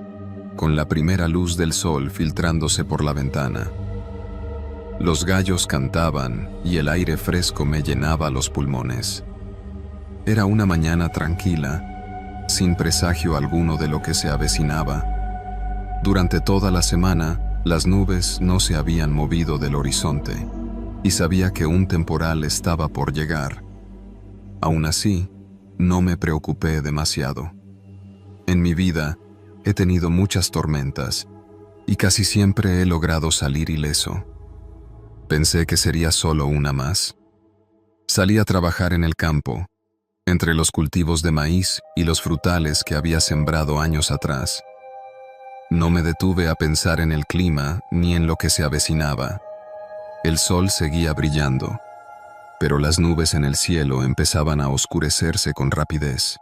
con la primera luz del sol filtrándose por la ventana. Los gallos cantaban y el aire fresco me llenaba los pulmones. Era una mañana tranquila, sin presagio alguno de lo que se avecinaba. Durante toda la semana, las nubes no se habían movido del horizonte, y sabía que un temporal estaba por llegar. Aún así, no me preocupé demasiado. En mi vida, he tenido muchas tormentas, y casi siempre he logrado salir ileso. Pensé que sería solo una más. Salí a trabajar en el campo, entre los cultivos de maíz y los frutales que había sembrado años atrás. No me detuve a pensar en el clima ni en lo que se avecinaba. El sol seguía brillando, pero las nubes en el cielo empezaban a oscurecerse con rapidez.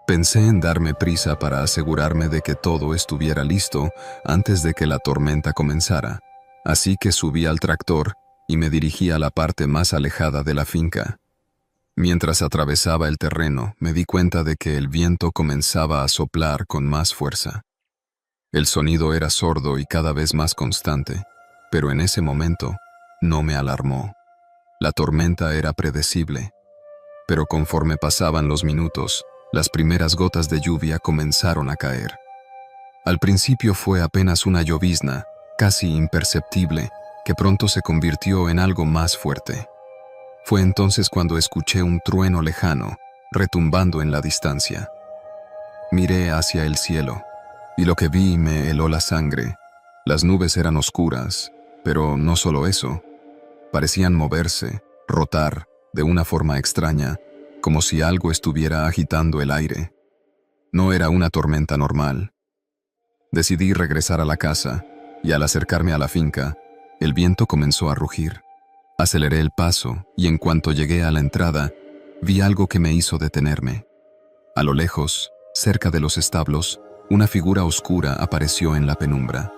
Pensé en darme prisa para asegurarme de que todo estuviera listo antes de que la tormenta comenzara, así que subí al tractor y me dirigí a la parte más alejada de la finca. Mientras atravesaba el terreno, me di cuenta de que el viento comenzaba a soplar con más fuerza. El sonido era sordo y cada vez más constante, pero en ese momento no me alarmó. La tormenta era predecible, pero conforme pasaban los minutos, las primeras gotas de lluvia comenzaron a caer. Al principio fue apenas una llovizna, casi imperceptible, que pronto se convirtió en algo más fuerte. Fue entonces cuando escuché un trueno lejano, retumbando en la distancia. Miré hacia el cielo, y lo que vi me heló la sangre. Las nubes eran oscuras, pero no solo eso. Parecían moverse, rotar, de una forma extraña, como si algo estuviera agitando el aire. No era una tormenta normal. Decidí regresar a la casa, y al acercarme a la finca, el viento comenzó a rugir. Aceleré el paso, y en cuanto llegué a la entrada, vi algo que me hizo detenerme. A lo lejos, cerca de los establos, una figura oscura apareció en la penumbra.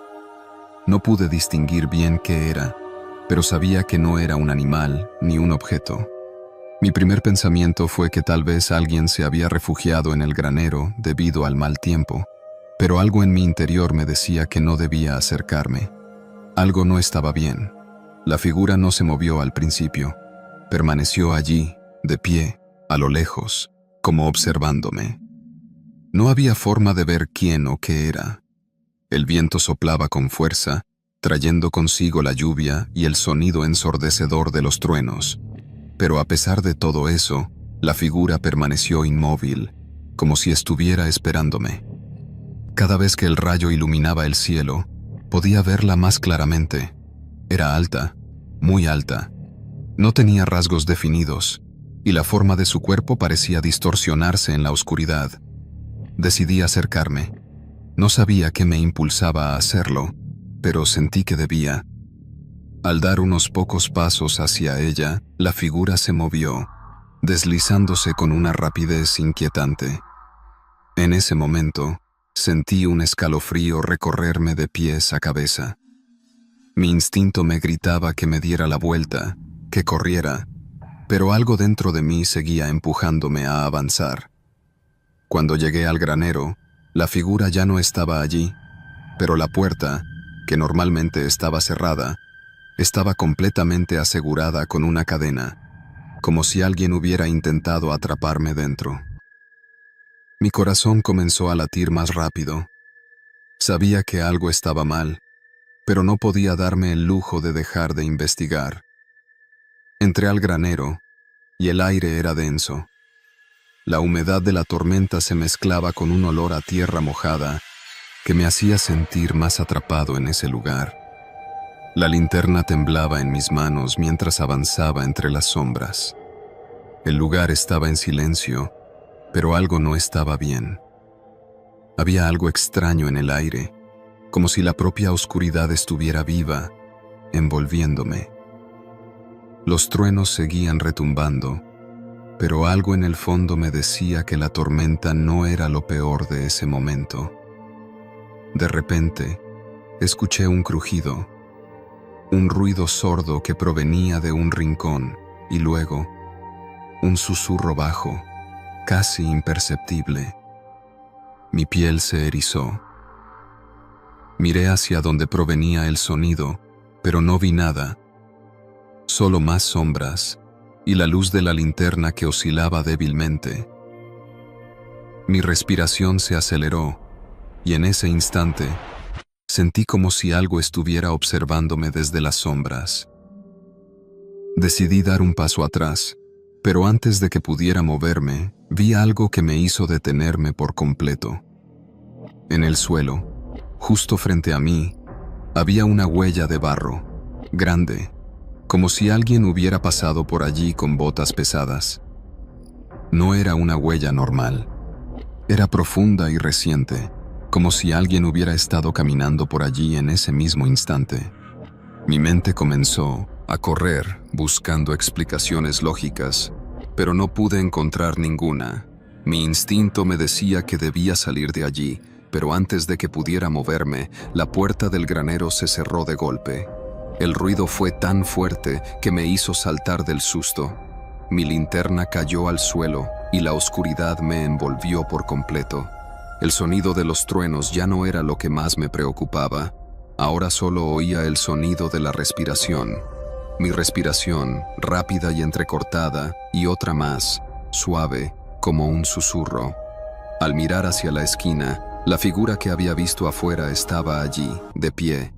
No pude distinguir bien qué era, pero sabía que no era un animal ni un objeto. Mi primer pensamiento fue que tal vez alguien se había refugiado en el granero debido al mal tiempo, pero algo en mi interior me decía que no debía acercarme. Algo no estaba bien. La figura no se movió al principio. Permaneció allí, de pie, a lo lejos, como observándome. No había forma de ver quién o qué era. El viento soplaba con fuerza, trayendo consigo la lluvia y el sonido ensordecedor de los truenos. Pero a pesar de todo eso, la figura permaneció inmóvil, como si estuviera esperándome. Cada vez que el rayo iluminaba el cielo, podía verla más claramente. Era alta, muy alta. No tenía rasgos definidos, y la forma de su cuerpo parecía distorsionarse en la oscuridad. Decidí acercarme. No sabía qué me impulsaba a hacerlo, pero sentí que debía. Al dar unos pocos pasos hacia ella, la figura se movió, deslizándose con una rapidez inquietante. En ese momento, sentí un escalofrío recorrerme de pies a cabeza. Mi instinto me gritaba que me diera la vuelta, que corriera, pero algo dentro de mí seguía empujándome a avanzar. Cuando llegué al granero, la figura ya no estaba allí, pero la puerta, que normalmente estaba cerrada, estaba completamente asegurada con una cadena, como si alguien hubiera intentado atraparme dentro. Mi corazón comenzó a latir más rápido. Sabía que algo estaba mal, pero no podía darme el lujo de dejar de investigar. Entré al granero, y el aire era denso. La humedad de la tormenta se mezclaba con un olor a tierra mojada que me hacía sentir más atrapado en ese lugar. La linterna temblaba en mis manos mientras avanzaba entre las sombras. El lugar estaba en silencio, pero algo no estaba bien. Había algo extraño en el aire, como si la propia oscuridad estuviera viva, envolviéndome. Los truenos seguían retumbando, pero algo en el fondo me decía que la tormenta no era lo peor de ese momento. De repente, escuché un crujido, un ruido sordo que provenía de un rincón, y luego, un susurro bajo, casi imperceptible. Mi piel se erizó. Miré hacia donde provenía el sonido, pero no vi nada, solo más sombras y la luz de la linterna que oscilaba débilmente. Mi respiración se aceleró, y en ese instante sentí como si algo estuviera observándome desde las sombras. Decidí dar un paso atrás, pero antes de que pudiera moverme, vi algo que me hizo detenerme por completo. En el suelo, justo frente a mí, había una huella de barro, grande, como si alguien hubiera pasado por allí con botas pesadas. No era una huella normal. Era profunda y reciente, como si alguien hubiera estado caminando por allí en ese mismo instante. Mi mente comenzó a correr buscando explicaciones lógicas, pero no pude encontrar ninguna. Mi instinto me decía que debía salir de allí, pero antes de que pudiera moverme, la puerta del granero se cerró de golpe. El ruido fue tan fuerte que me hizo saltar del susto. Mi linterna cayó al suelo y la oscuridad me envolvió por completo. El sonido de los truenos ya no era lo que más me preocupaba. Ahora solo oía el sonido de la respiración. Mi respiración, rápida y entrecortada, y otra más, suave, como un susurro. Al mirar hacia la esquina, la figura que había visto afuera estaba allí, de pie.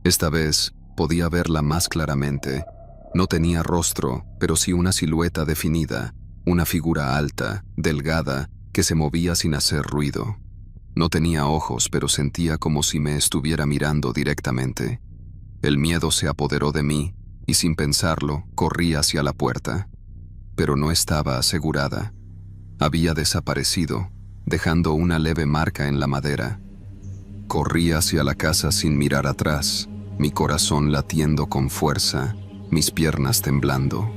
Esta vez, podía verla más claramente. No tenía rostro, pero sí una silueta definida, una figura alta, delgada, que se movía sin hacer ruido. No tenía ojos, pero sentía como si me estuviera mirando directamente. El miedo se apoderó de mí, y sin pensarlo, corrí hacia la puerta. Pero no estaba asegurada. Había desaparecido, dejando una leve marca en la madera. Corrí hacia la casa sin mirar atrás, mi corazón latiendo con fuerza, mis piernas temblando.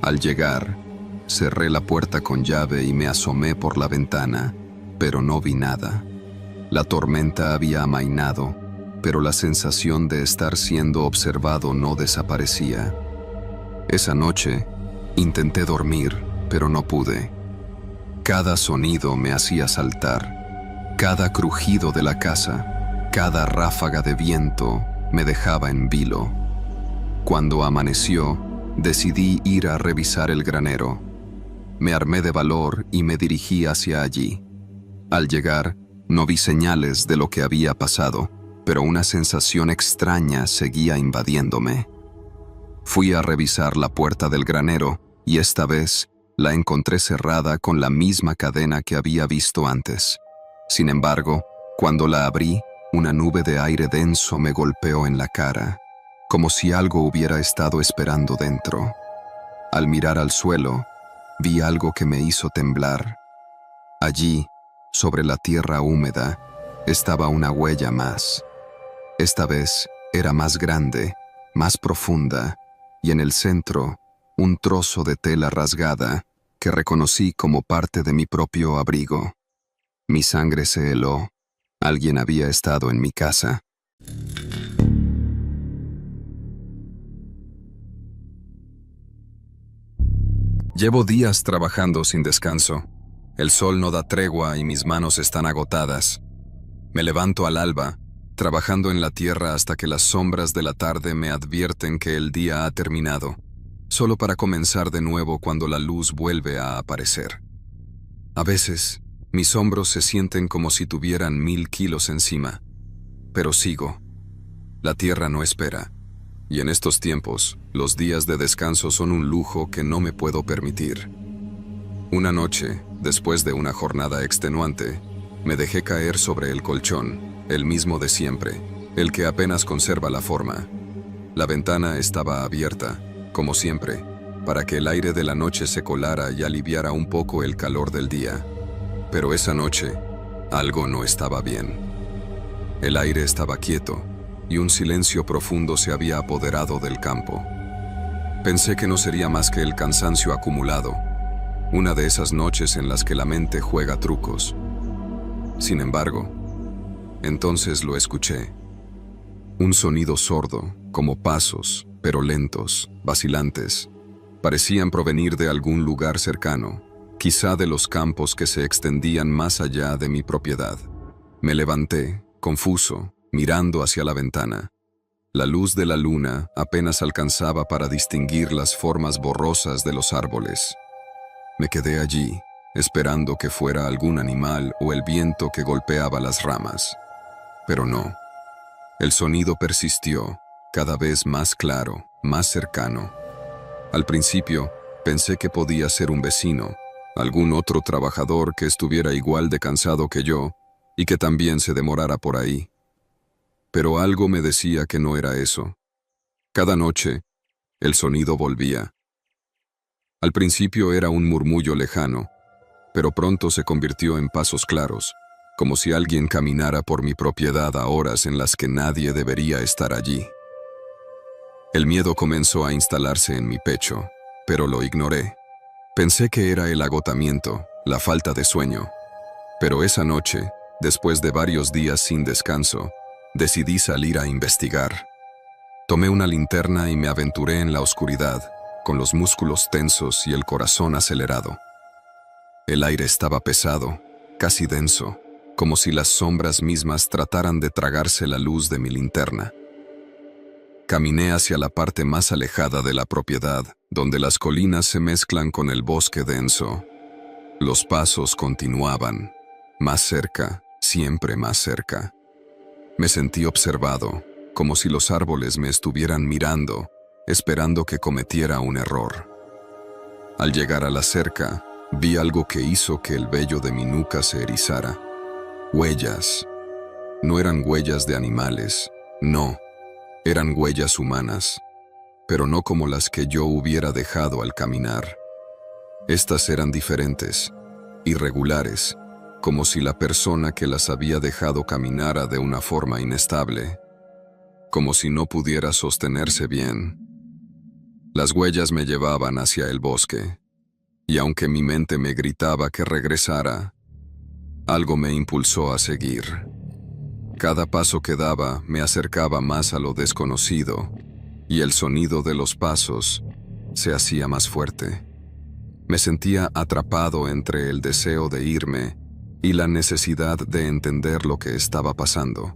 Al llegar, cerré la puerta con llave y me asomé por la ventana, pero no vi nada. La tormenta había amainado, pero la sensación de estar siendo observado no desaparecía. Esa noche, intenté dormir, pero no pude. Cada sonido me hacía saltar, cada crujido de la casa, cada ráfaga de viento me dejaba en vilo. Cuando amaneció, decidí ir a revisar el granero. Me armé de valor y me dirigí hacia allí. Al llegar, no vi señales de lo que había pasado, pero una sensación extraña seguía invadiéndome. Fui a revisar la puerta del granero y esta vez la encontré cerrada con la misma cadena que había visto antes. Sin embargo, cuando la abrí, una nube de aire denso me golpeó en la cara, como si algo hubiera estado esperando dentro. Al mirar al suelo, vi algo que me hizo temblar. Allí, sobre la tierra húmeda, estaba una huella más. Esta vez era más grande, más profunda, y en el centro, un trozo de tela rasgada que reconocí como parte de mi propio abrigo. Mi sangre se heló. Alguien había estado en mi casa. Llevo días trabajando sin descanso. El sol no da tregua y mis manos están agotadas. Me levanto al alba, trabajando en la tierra hasta que las sombras de la tarde me advierten que el día ha terminado, solo para comenzar de nuevo cuando la luz vuelve a aparecer. A veces, mis hombros se sienten como si tuvieran 1000 kilos encima, pero sigo. La tierra no espera, y en estos tiempos, los días de descanso son un lujo que no me puedo permitir. Una noche, después de una jornada extenuante, me dejé caer sobre el colchón, el mismo de siempre, el que apenas conserva la forma. La ventana estaba abierta, como siempre, para que el aire de la noche se colara y aliviara un poco el calor del día. Pero esa noche, algo no estaba bien. El aire estaba quieto, y un silencio profundo se había apoderado del campo. Pensé que no sería más que el cansancio acumulado, una de esas noches en las que la mente juega trucos. Sin embargo, entonces lo escuché. Un sonido sordo, como pasos, pero lentos, vacilantes. Parecían provenir de algún lugar cercano, quizá de los campos que se extendían más allá de mi propiedad. Me levanté, confuso, mirando hacia la ventana. La luz de la luna apenas alcanzaba para distinguir las formas borrosas de los árboles. Me quedé allí, esperando que fuera algún animal o el viento que golpeaba las ramas. Pero no. El sonido persistió, cada vez más claro, más cercano. Al principio, pensé que podía ser un vecino, algún otro trabajador que estuviera igual de cansado que yo y que también se demorara por ahí. Pero algo me decía que no era eso. Cada noche, el sonido volvía. Al principio era un murmullo lejano, pero pronto se convirtió en pasos claros, como si alguien caminara por mi propiedad a horas en las que nadie debería estar allí. El miedo comenzó a instalarse en mi pecho, pero lo ignoré. Pensé que era el agotamiento, la falta de sueño. Pero esa noche, después de varios días sin descanso, decidí salir a investigar. Tomé una linterna y me aventuré en la oscuridad, con los músculos tensos y el corazón acelerado. El aire estaba pesado, casi denso, como si las sombras mismas trataran de tragarse la luz de mi linterna. Caminé hacia la parte más alejada de la propiedad, donde las colinas se mezclan con el bosque denso. Los pasos continuaban, más cerca, siempre más cerca. Me sentí observado, como si los árboles me estuvieran mirando, esperando que cometiera un error. Al llegar a la cerca, vi algo que hizo que el vello de mi nuca se erizara. Huellas. No eran huellas de animales, no. Eran huellas humanas, pero no como las que yo hubiera dejado al caminar. Estas eran diferentes, irregulares, como si la persona que las había dejado caminara de una forma inestable, como si no pudiera sostenerse bien. Las huellas me llevaban hacia el bosque, y aunque mi mente me gritaba que regresara, algo me impulsó a seguir. Cada paso que daba me acercaba más a lo desconocido, y el sonido de los pasos se hacía más fuerte. Me sentía atrapado entre el deseo de irme y la necesidad de entender lo que estaba pasando.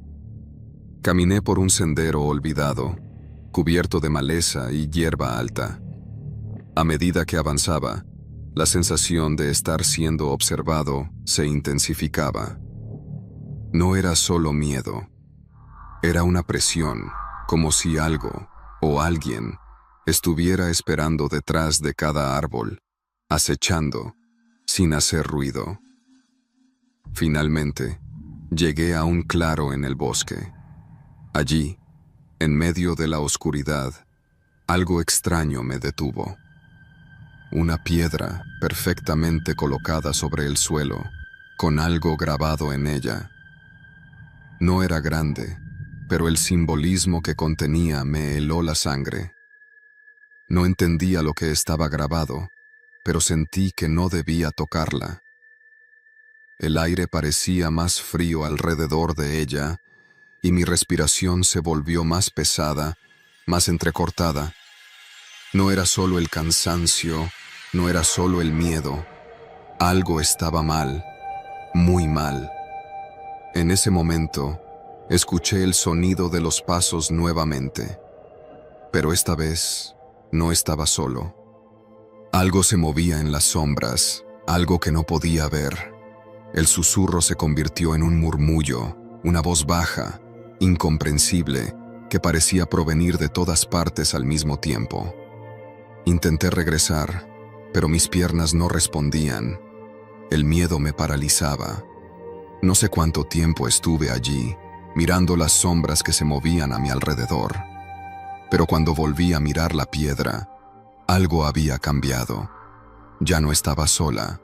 Caminé por un sendero olvidado, cubierto de maleza y hierba alta. A medida que avanzaba, la sensación de estar siendo observado se intensificaba. No era solo miedo, era una presión, como si algo o alguien estuviera esperando detrás de cada árbol, acechando, sin hacer ruido. Finalmente, llegué a un claro en el bosque. Allí, en medio de la oscuridad, algo extraño me detuvo. Una piedra perfectamente colocada sobre el suelo, con algo grabado en ella. No era grande, pero el simbolismo que contenía me heló la sangre. No entendía lo que estaba grabado, pero sentí que no debía tocarla. El aire parecía más frío alrededor de ella, y mi respiración se volvió más pesada, más entrecortada. No era solo el cansancio, no era solo el miedo. Algo estaba mal, muy mal. En ese momento, escuché el sonido de los pasos nuevamente. Pero esta vez, no estaba solo. Algo se movía en las sombras, algo que no podía ver. El susurro se convirtió en un murmullo, una voz baja, incomprensible, que parecía provenir de todas partes al mismo tiempo. Intenté regresar, pero mis piernas no respondían. El miedo me paralizaba. No sé cuánto tiempo estuve allí, mirando las sombras que se movían a mi alrededor. Pero cuando volví a mirar la piedra, algo había cambiado. Ya no estaba sola.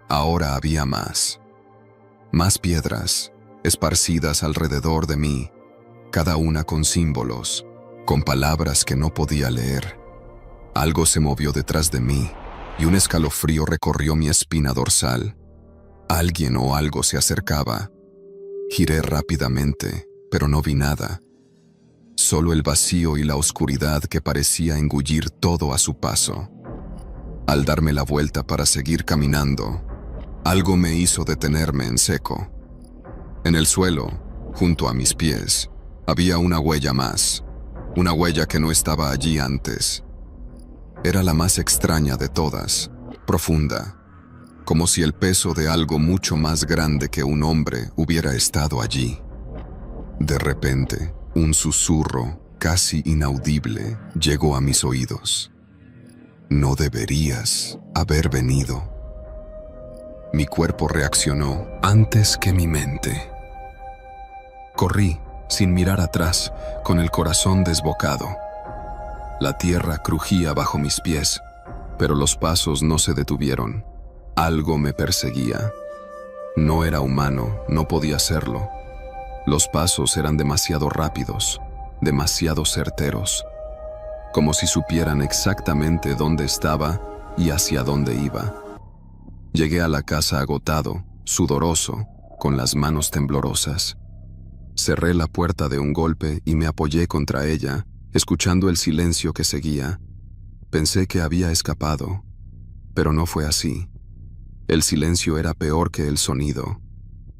Ahora había más. Más piedras, esparcidas alrededor de mí, cada una con símbolos, con palabras que no podía leer. Algo se movió detrás de mí, y un escalofrío recorrió mi espina dorsal. Alguien o algo se acercaba. Giré rápidamente, pero no vi nada. Solo el vacío y la oscuridad que parecía engullir todo a su paso. Al darme la vuelta para seguir caminando, algo me hizo detenerme en seco. En el suelo, junto a mis pies, había una huella más, una huella que no estaba allí antes. Era la más extraña de todas, profunda, como si el peso de algo mucho más grande que un hombre hubiera estado allí. De repente, un susurro casi inaudible llegó a mis oídos. No deberías haber venido. Mi cuerpo reaccionó antes que mi mente. Corrí, sin mirar atrás, con el corazón desbocado. La tierra crujía bajo mis pies, pero los pasos no se detuvieron. Algo me perseguía. No era humano, no podía serlo. Los pasos eran demasiado rápidos, demasiado certeros, como si supieran exactamente dónde estaba y hacia dónde iba. Llegué a la casa agotado, sudoroso, con las manos temblorosas. Cerré la puerta de un golpe y me apoyé contra ella, escuchando el silencio que seguía. Pensé que había escapado, pero no fue así. El silencio era peor que el sonido.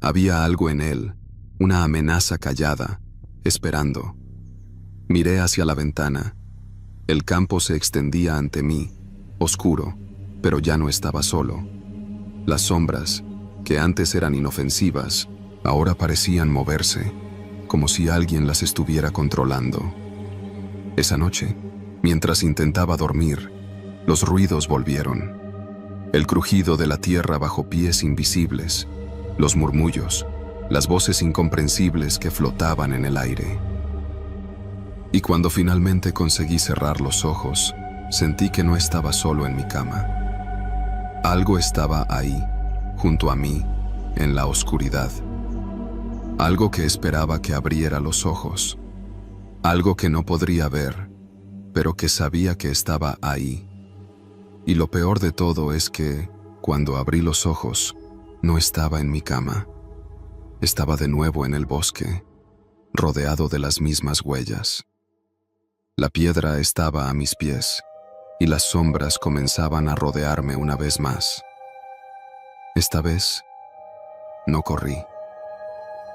Había algo en él, una amenaza callada, esperando. Miré hacia la ventana. El campo se extendía ante mí, oscuro, pero ya no estaba solo. Las sombras, que antes eran inofensivas, ahora parecían moverse, como si alguien las estuviera controlando. Esa noche, mientras intentaba dormir, los ruidos volvieron. El crujido de la tierra bajo pies invisibles, los murmullos, las voces incomprensibles que flotaban en el aire. Y cuando finalmente conseguí cerrar los ojos, sentí que no estaba solo en mi cama. Algo estaba ahí, junto a mí, en la oscuridad. Algo que esperaba que abriera los ojos. Algo que no podría ver, pero que sabía que estaba ahí. Y lo peor de todo es que, cuando abrí los ojos, no estaba en mi cama. Estaba de nuevo en el bosque, rodeado de las mismas huellas. La piedra estaba a mis pies, y las sombras comenzaban a rodearme una vez más. Esta vez, no corrí,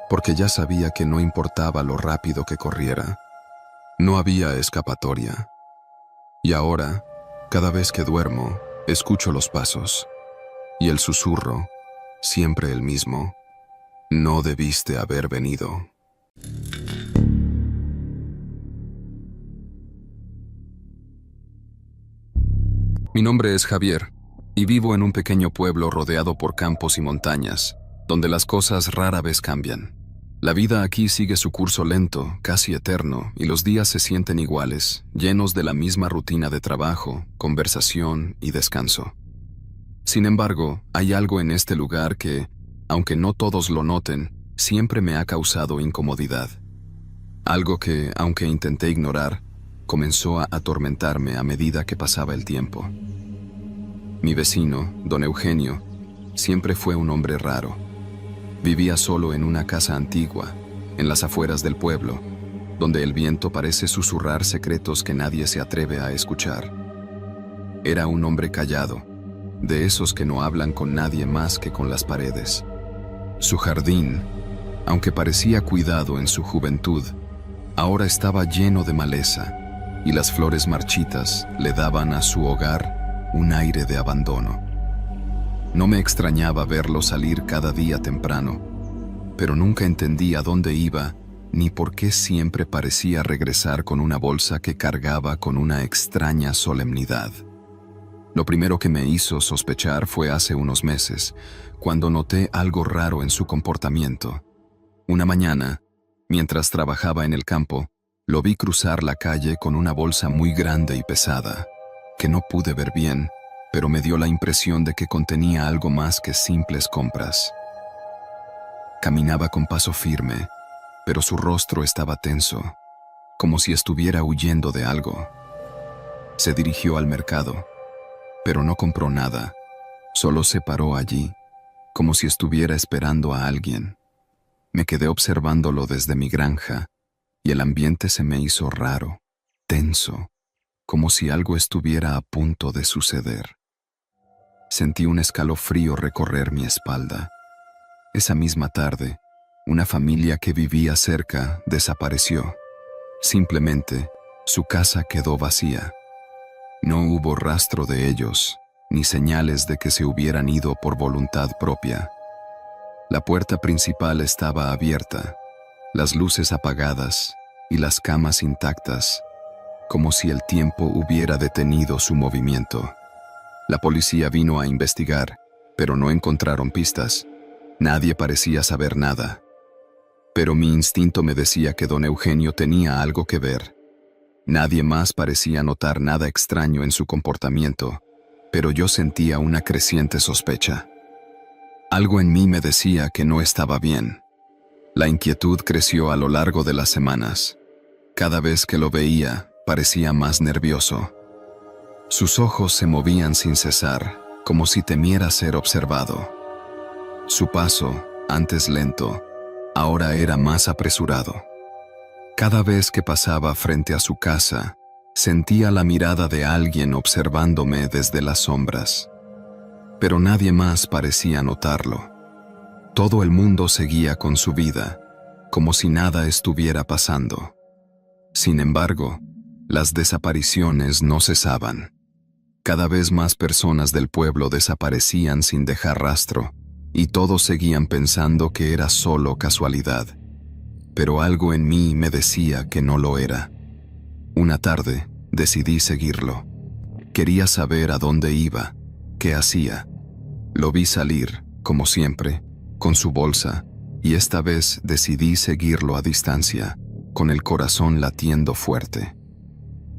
porque ya sabía que no importaba lo rápido que corriera. No había escapatoria. Y ahora, cada vez que duermo, escucho los pasos. Y el susurro, siempre el mismo. No debiste haber venido. Mi nombre es Javier, y vivo en un pequeño pueblo rodeado por campos y montañas, donde las cosas rara vez cambian. La vida aquí sigue su curso lento, casi eterno, y los días se sienten iguales, llenos de la misma rutina de trabajo, conversación y descanso. Sin embargo, hay algo en este lugar que, aunque no todos lo noten, siempre me ha causado incomodidad. Algo que, aunque intenté ignorar, comenzó a atormentarme a medida que pasaba el tiempo. Mi vecino, don Eugenio, siempre fue un hombre raro. Vivía solo en una casa antigua, en las afueras del pueblo, donde el viento parece susurrar secretos que nadie se atreve a escuchar. Era un hombre callado, de esos que no hablan con nadie más que con las paredes. Su jardín, aunque parecía cuidado en su juventud, ahora estaba lleno de maleza, y las flores marchitas le daban a su hogar un aire de abandono. No me extrañaba verlo salir cada día temprano, pero nunca entendí a dónde iba ni por qué siempre parecía regresar con una bolsa que cargaba con una extraña solemnidad. Lo primero que me hizo sospechar fue hace unos meses, cuando noté algo raro en su comportamiento. Una mañana, mientras trabajaba en el campo, lo vi cruzar la calle con una bolsa muy grande y pesada, que no pude ver bien, pero me dio la impresión de que contenía algo más que simples compras. Caminaba con paso firme, pero su rostro estaba tenso, como si estuviera huyendo de algo. Se dirigió al mercado, pero no compró nada, solo se paró allí, como si estuviera esperando a alguien. Me quedé observándolo desde mi granja, y el ambiente se me hizo raro, tenso, como si algo estuviera a punto de suceder. Sentí un escalofrío recorrer mi espalda. Esa misma tarde, una familia que vivía cerca desapareció. Simplemente, su casa quedó vacía. No hubo rastro de ellos, ni señales de que se hubieran ido por voluntad propia. La puerta principal estaba abierta, las luces apagadas y las camas intactas, como si el tiempo hubiera detenido su movimiento. La policía vino a investigar, pero no encontraron pistas. Nadie parecía saber nada. Pero mi instinto me decía que don Eugenio tenía algo que ver. Nadie más parecía notar nada extraño en su comportamiento, pero yo sentía una creciente sospecha. Algo en mí me decía que no estaba bien. La inquietud creció a lo largo de las semanas. Cada vez que lo veía, parecía más nervioso. Sus ojos se movían sin cesar, como si temiera ser observado. Su paso, antes lento, ahora era más apresurado. Cada vez que pasaba frente a su casa, sentía la mirada de alguien observándome desde las sombras. Pero nadie más parecía notarlo. Todo el mundo seguía con su vida, como si nada estuviera pasando. Sin embargo, las desapariciones no cesaban. Cada vez más personas del pueblo desaparecían sin dejar rastro, y todos seguían pensando que era solo casualidad. Pero algo en mí me decía que no lo era. Una tarde, decidí seguirlo. Quería saber a dónde iba, qué hacía. Lo vi salir, como siempre, con su bolsa, y esta vez decidí seguirlo a distancia, con el corazón latiendo fuerte.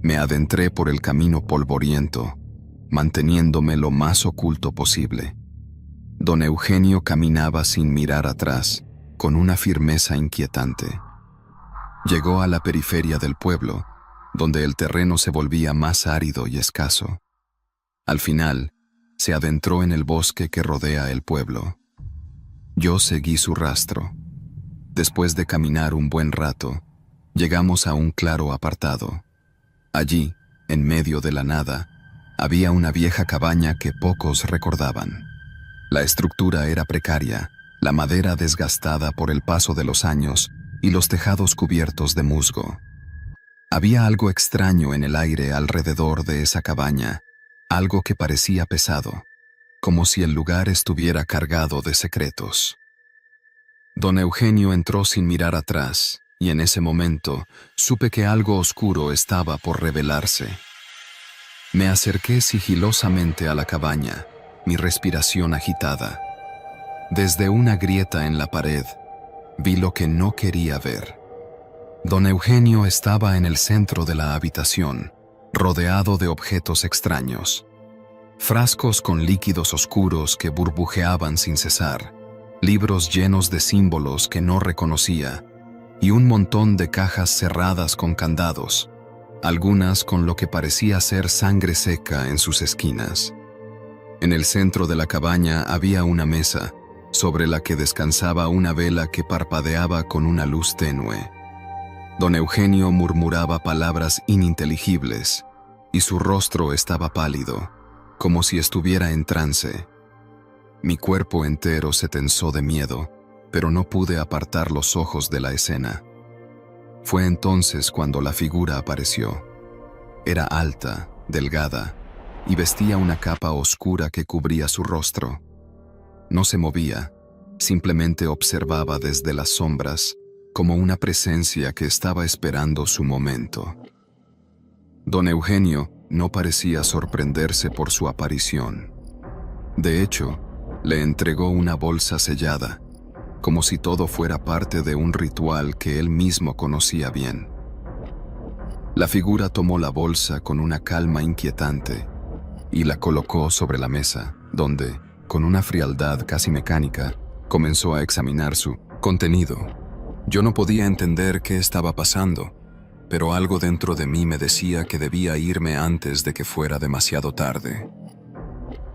Me adentré por el camino polvoriento, manteniéndome lo más oculto posible. Don Eugenio caminaba sin mirar atrás, con una firmeza inquietante. Llegó a la periferia del pueblo, donde el terreno se volvía más árido y escaso. Al final, se adentró en el bosque que rodea el pueblo. Yo seguí su rastro. Después de caminar un buen rato, llegamos a un claro apartado. Allí, en medio de la nada, había una vieja cabaña que pocos recordaban. La estructura era precaria, la madera desgastada por el paso de los años y los tejados cubiertos de musgo. Había algo extraño en el aire alrededor de esa cabaña, algo que parecía pesado, como si el lugar estuviera cargado de secretos. Don Eugenio entró sin mirar atrás, y en ese momento supe que algo oscuro estaba por revelarse. Me acerqué sigilosamente a la cabaña, mi respiración agitada. Desde una grieta en la pared, vi lo que no quería ver. Don Eugenio estaba en el centro de la habitación, rodeado de objetos extraños. Frascos con líquidos oscuros que burbujeaban sin cesar, libros llenos de símbolos que no reconocía, y un montón de cajas cerradas con candados, algunas con lo que parecía ser sangre seca en sus esquinas. En el centro de la cabaña había una mesa, sobre la que descansaba una vela que parpadeaba con una luz tenue. Don Eugenio murmuraba palabras ininteligibles, y su rostro estaba pálido, como si estuviera en trance. Mi cuerpo entero se tensó de miedo, pero no pude apartar los ojos de la escena. Fue entonces cuando la figura apareció. Era alta, delgada, y vestía una capa oscura que cubría su rostro. No se movía, simplemente observaba desde las sombras, como una presencia que estaba esperando su momento. Don Eugenio no parecía sorprenderse por su aparición. De hecho, le entregó una bolsa sellada, como si todo fuera parte de un ritual que él mismo conocía bien. La figura tomó la bolsa con una calma inquietante y la colocó sobre la mesa, donde, con una frialdad casi mecánica, comenzó a examinar su contenido. Yo no podía entender qué estaba pasando, pero algo dentro de mí me decía que debía irme antes de que fuera demasiado tarde.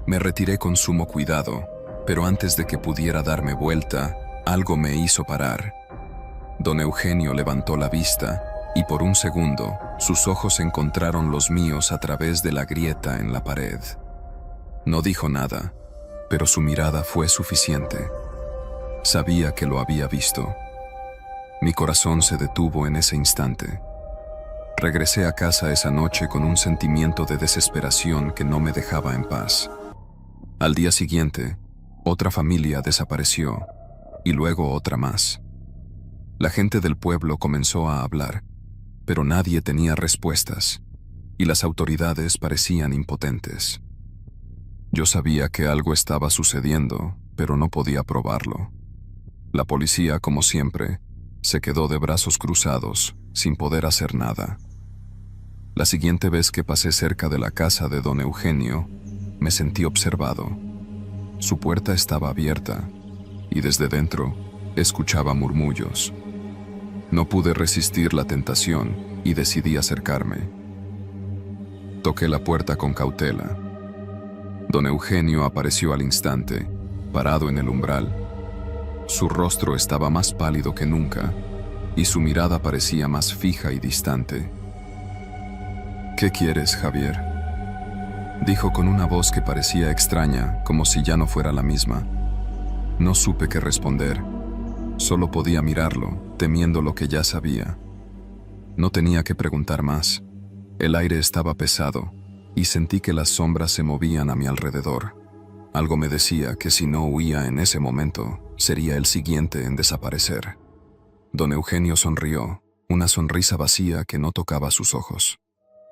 Me retiré con sumo cuidado, pero antes de que pudiera darme vuelta, algo me hizo parar. Don Eugenio levantó la vista y por un segundo sus ojos encontraron los míos a través de la grieta en la pared. No dijo nada, pero su mirada fue suficiente. Sabía que lo había visto. Mi corazón se detuvo en ese instante. Regresé a casa esa noche con un sentimiento de desesperación que no me dejaba en paz. Al día siguiente, otra familia desapareció, y luego otra más. La gente del pueblo comenzó a hablar, pero nadie tenía respuestas, y las autoridades parecían impotentes. Yo sabía que algo estaba sucediendo, pero no podía probarlo. La policía, como siempre, se quedó de brazos cruzados, sin poder hacer nada. La siguiente vez que pasé cerca de la casa de don Eugenio, me sentí observado. Su puerta estaba abierta, y desde dentro escuchaba murmullos. No pude resistir la tentación y decidí acercarme. Toqué la puerta con cautela. Don Eugenio apareció al instante, parado en el umbral. Su rostro estaba más pálido que nunca, y su mirada parecía más fija y distante. «¿Qué quieres, Javier?», dijo con una voz que parecía extraña, como si ya no fuera la misma. No supe qué responder. Solo podía mirarlo, temiendo lo que ya sabía. No tenía que preguntar más. El aire estaba pesado, y sentí que las sombras se movían a mi alrededor. Algo me decía que si no huía en ese momento, sería el siguiente en desaparecer. Don Eugenio sonrió, una sonrisa vacía que no tocaba sus ojos.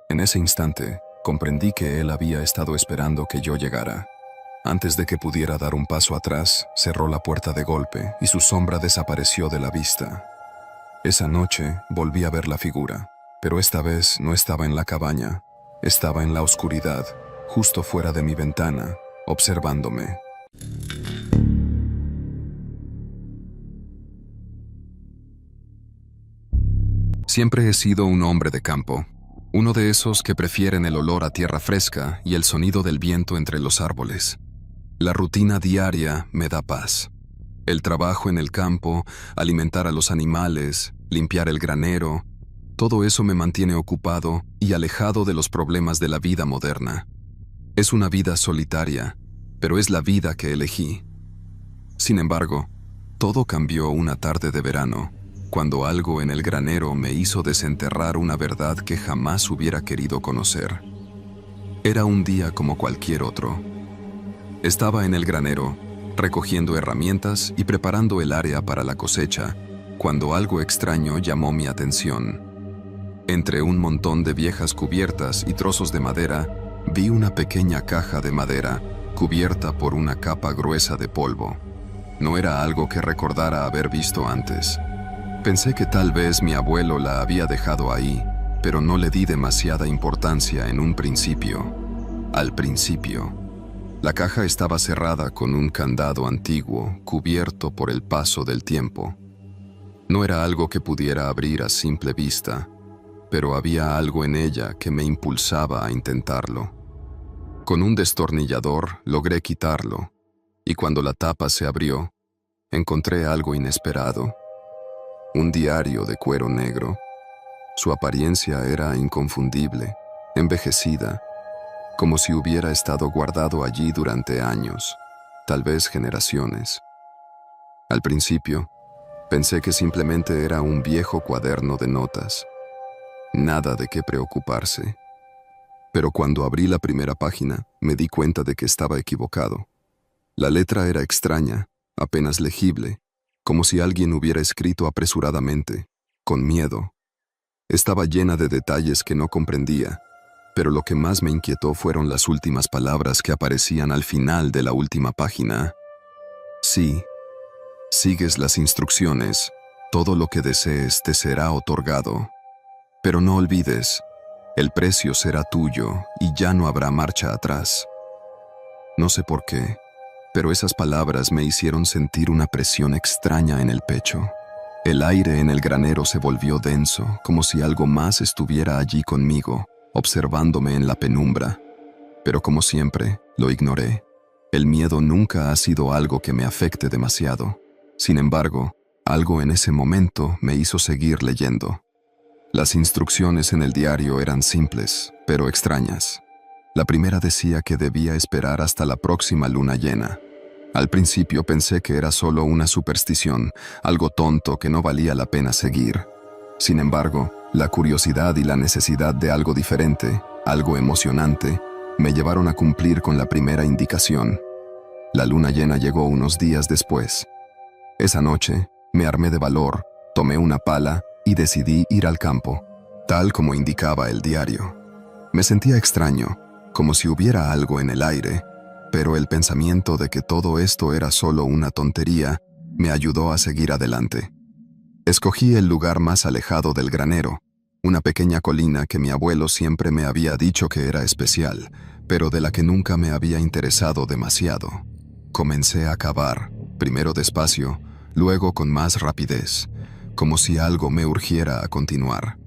En ese instante, comprendí que él había estado esperando que yo llegara. Antes de que pudiera dar un paso atrás, cerró la puerta de golpe y su sombra desapareció de la vista. Esa noche volví a ver la figura, pero esta vez no estaba en la cabaña, estaba en la oscuridad, justo fuera de mi ventana, observándome. Siempre he sido un hombre de campo, uno de esos que prefieren el olor a tierra fresca y el sonido del viento entre los árboles. La rutina diaria me da paz. El trabajo en el campo, alimentar a los animales, limpiar el granero, todo eso me mantiene ocupado y alejado de los problemas de la vida moderna. Es una vida solitaria, pero es la vida que elegí. Sin embargo, todo cambió una tarde de verano. cuando algo en el granero me hizo desenterrar una verdad que jamás hubiera querido conocer. Era un día como cualquier otro. Estaba en el granero, recogiendo herramientas y preparando el área para la cosecha, cuando algo extraño llamó mi atención. Entre un montón de viejas cubiertas y trozos de madera, vi una pequeña caja de madera cubierta por una capa gruesa de polvo. No era algo que recordara haber visto antes. Pensé que tal vez mi abuelo la había dejado ahí, pero no le di demasiada importancia en un principio. Al principio. La caja estaba cerrada con un candado antiguo, cubierto por el paso del tiempo. No era algo que pudiera abrir a simple vista, pero había algo en ella que me impulsaba a intentarlo. Con un destornillador logré quitarlo, y cuando la tapa se abrió, encontré algo inesperado. Un diario de cuero negro. Su apariencia era inconfundible, envejecida, como si hubiera estado guardado allí durante años, tal vez generaciones. Al principio, pensé que simplemente era un viejo cuaderno de notas. Nada de qué preocuparse. Pero cuando abrí la primera página, me di cuenta de que estaba equivocado. La letra era extraña, apenas legible, como si alguien hubiera escrito apresuradamente, con miedo. Estaba llena de detalles que no comprendía, pero lo que más me inquietó fueron las últimas palabras que aparecían al final de la última página. Sí, sigues las instrucciones, todo lo que desees te será otorgado. Pero no olvides, el precio será tuyo y ya no habrá marcha atrás. No sé por qué, pero esas palabras me hicieron sentir una presión extraña en el pecho. El aire en el granero se volvió denso, como si algo más estuviera allí conmigo, observándome en la penumbra. Pero como siempre, lo ignoré. El miedo nunca ha sido algo que me afecte demasiado. Sin embargo, algo en ese momento me hizo seguir leyendo. Las instrucciones en el diario eran simples, pero extrañas. La primera decía que debía esperar hasta la próxima luna llena. Al principio pensé que era solo una superstición, algo tonto que no valía la pena seguir. Sin embargo, la curiosidad y la necesidad de algo diferente, algo emocionante, me llevaron a cumplir con la primera indicación. La luna llena llegó unos días después. Esa noche, me armé de valor, tomé una pala y decidí ir al campo, tal como indicaba el diario. Me sentía extraño, como si hubiera algo en el aire, pero el pensamiento de que todo esto era solo una tontería me ayudó a seguir adelante. Escogí el lugar más alejado del granero, una pequeña colina que mi abuelo siempre me había dicho que era especial, pero de la que nunca me había interesado demasiado. Comencé a cavar, primero despacio, luego con más rapidez, como si algo me urgiera a continuar.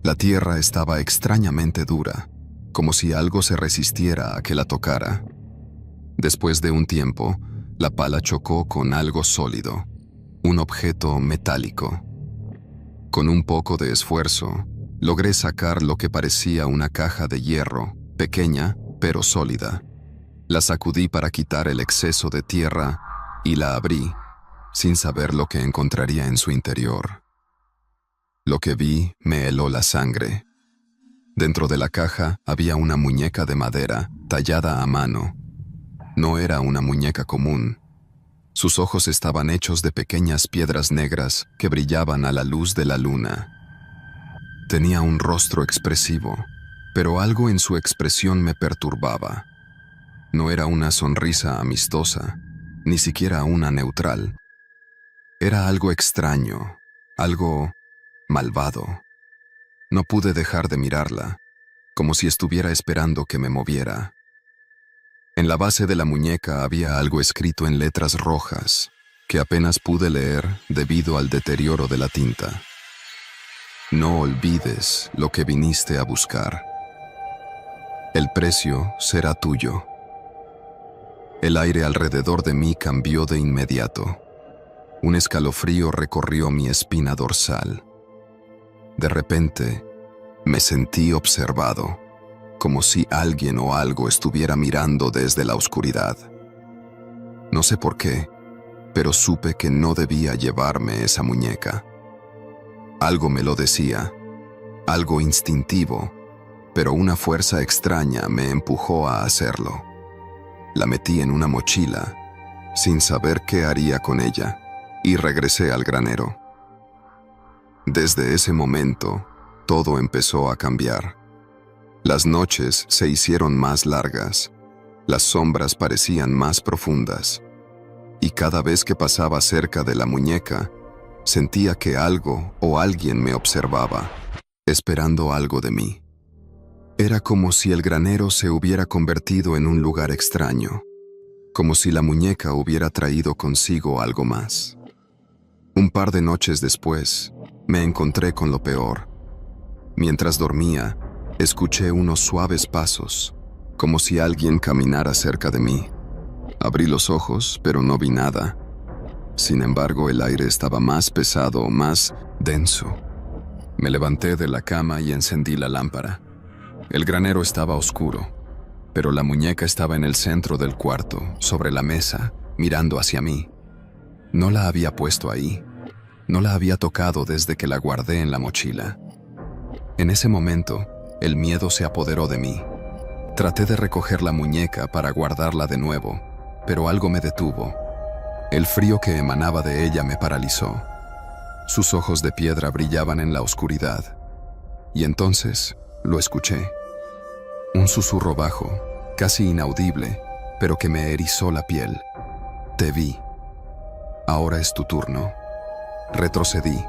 La tierra estaba extrañamente dura, como si algo se resistiera a que la tocara. Después de un tiempo, la pala chocó con algo sólido, un objeto metálico. Con un poco de esfuerzo, logré sacar lo que parecía una caja de hierro, pequeña pero sólida. La sacudí para quitar el exceso de tierra y la abrí, sin saber lo que encontraría en su interior. Lo que vi me heló la sangre. Dentro de la caja había una muñeca de madera, tallada a mano. No era una muñeca común. Sus ojos estaban hechos de pequeñas piedras negras que brillaban a la luz de la luna. Tenía un rostro expresivo, pero algo en su expresión me perturbaba. No era una sonrisa amistosa, ni siquiera una neutral. Era algo extraño, algo malvado. No pude dejar de mirarla, como si estuviera esperando que me moviera. En la base de la muñeca había algo escrito en letras rojas, que apenas pude leer debido al deterioro de la tinta. No olvides lo que viniste a buscar. El precio será tuyo. El aire alrededor de mí cambió de inmediato. Un escalofrío recorrió mi espina dorsal. De repente, me sentí observado, como si alguien o algo estuviera mirando desde la oscuridad. No sé por qué, pero supe que no debía llevarme esa muñeca. Algo me lo decía, algo instintivo, pero una fuerza extraña me empujó a hacerlo. La metí en una mochila, sin saber qué haría con ella, y regresé al granero. Desde ese momento, todo empezó a cambiar. Las noches se hicieron más largas, las sombras parecían más profundas, y cada vez que pasaba cerca de la muñeca, sentía que algo o alguien me observaba, esperando algo de mí. Era como si el granero se hubiera convertido en un lugar extraño, como si la muñeca hubiera traído consigo algo más. Un par de noches después, me encontré con lo peor. Mientras dormía, escuché unos suaves pasos, como si alguien caminara cerca de mí. Abrí los ojos, pero no vi nada. Sin embargo, el aire estaba más pesado, más denso. Me levanté de la cama y encendí la lámpara. El granero estaba oscuro, pero la muñeca estaba en el centro del cuarto, sobre la mesa, mirando hacia mí. No la había puesto ahí. No la había tocado desde que la guardé en la mochila. En ese momento, el miedo se apoderó de mí. Traté de recoger la muñeca para guardarla de nuevo, pero algo me detuvo. El frío que emanaba de ella me paralizó. Sus ojos de piedra brillaban en la oscuridad. Y entonces lo escuché. Un susurro bajo, casi inaudible, pero que me erizó la piel. Te vi. Ahora es tu turno. Retrocedí,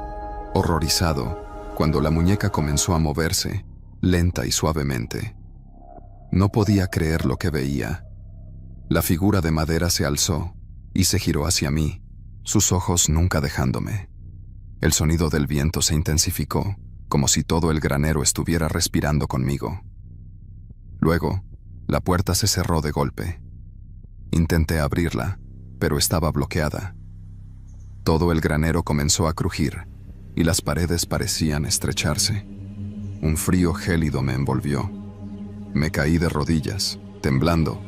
horrorizado, cuando la muñeca comenzó a moverse, lenta y suavemente. No podía creer lo que veía. La figura de madera se alzó y se giró hacia mí, sus ojos nunca dejándome. El sonido del viento se intensificó, como si todo el granero estuviera respirando conmigo. Luego, la puerta se cerró de golpe. Intenté abrirla, pero estaba bloqueada. Todo el granero comenzó a crujir, y las paredes parecían estrecharse. Un frío gélido me envolvió. Me caí de rodillas, temblando,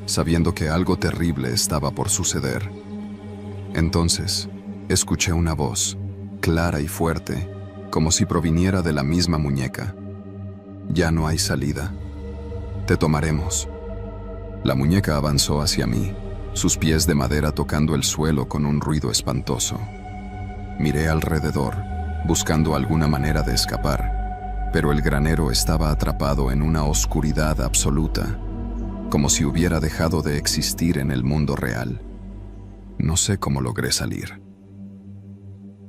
sabiendo que algo terrible estaba por suceder. Entonces, escuché una voz, clara y fuerte, como si proviniera de la misma muñeca. Ya no hay salida. Te tomaremos. La muñeca avanzó hacia mí, sus pies de madera tocando el suelo con un ruido espantoso. Miré alrededor, buscando alguna manera de escapar, pero el granero estaba atrapado en una oscuridad absoluta, como si hubiera dejado de existir en el mundo real. No sé cómo logré salir.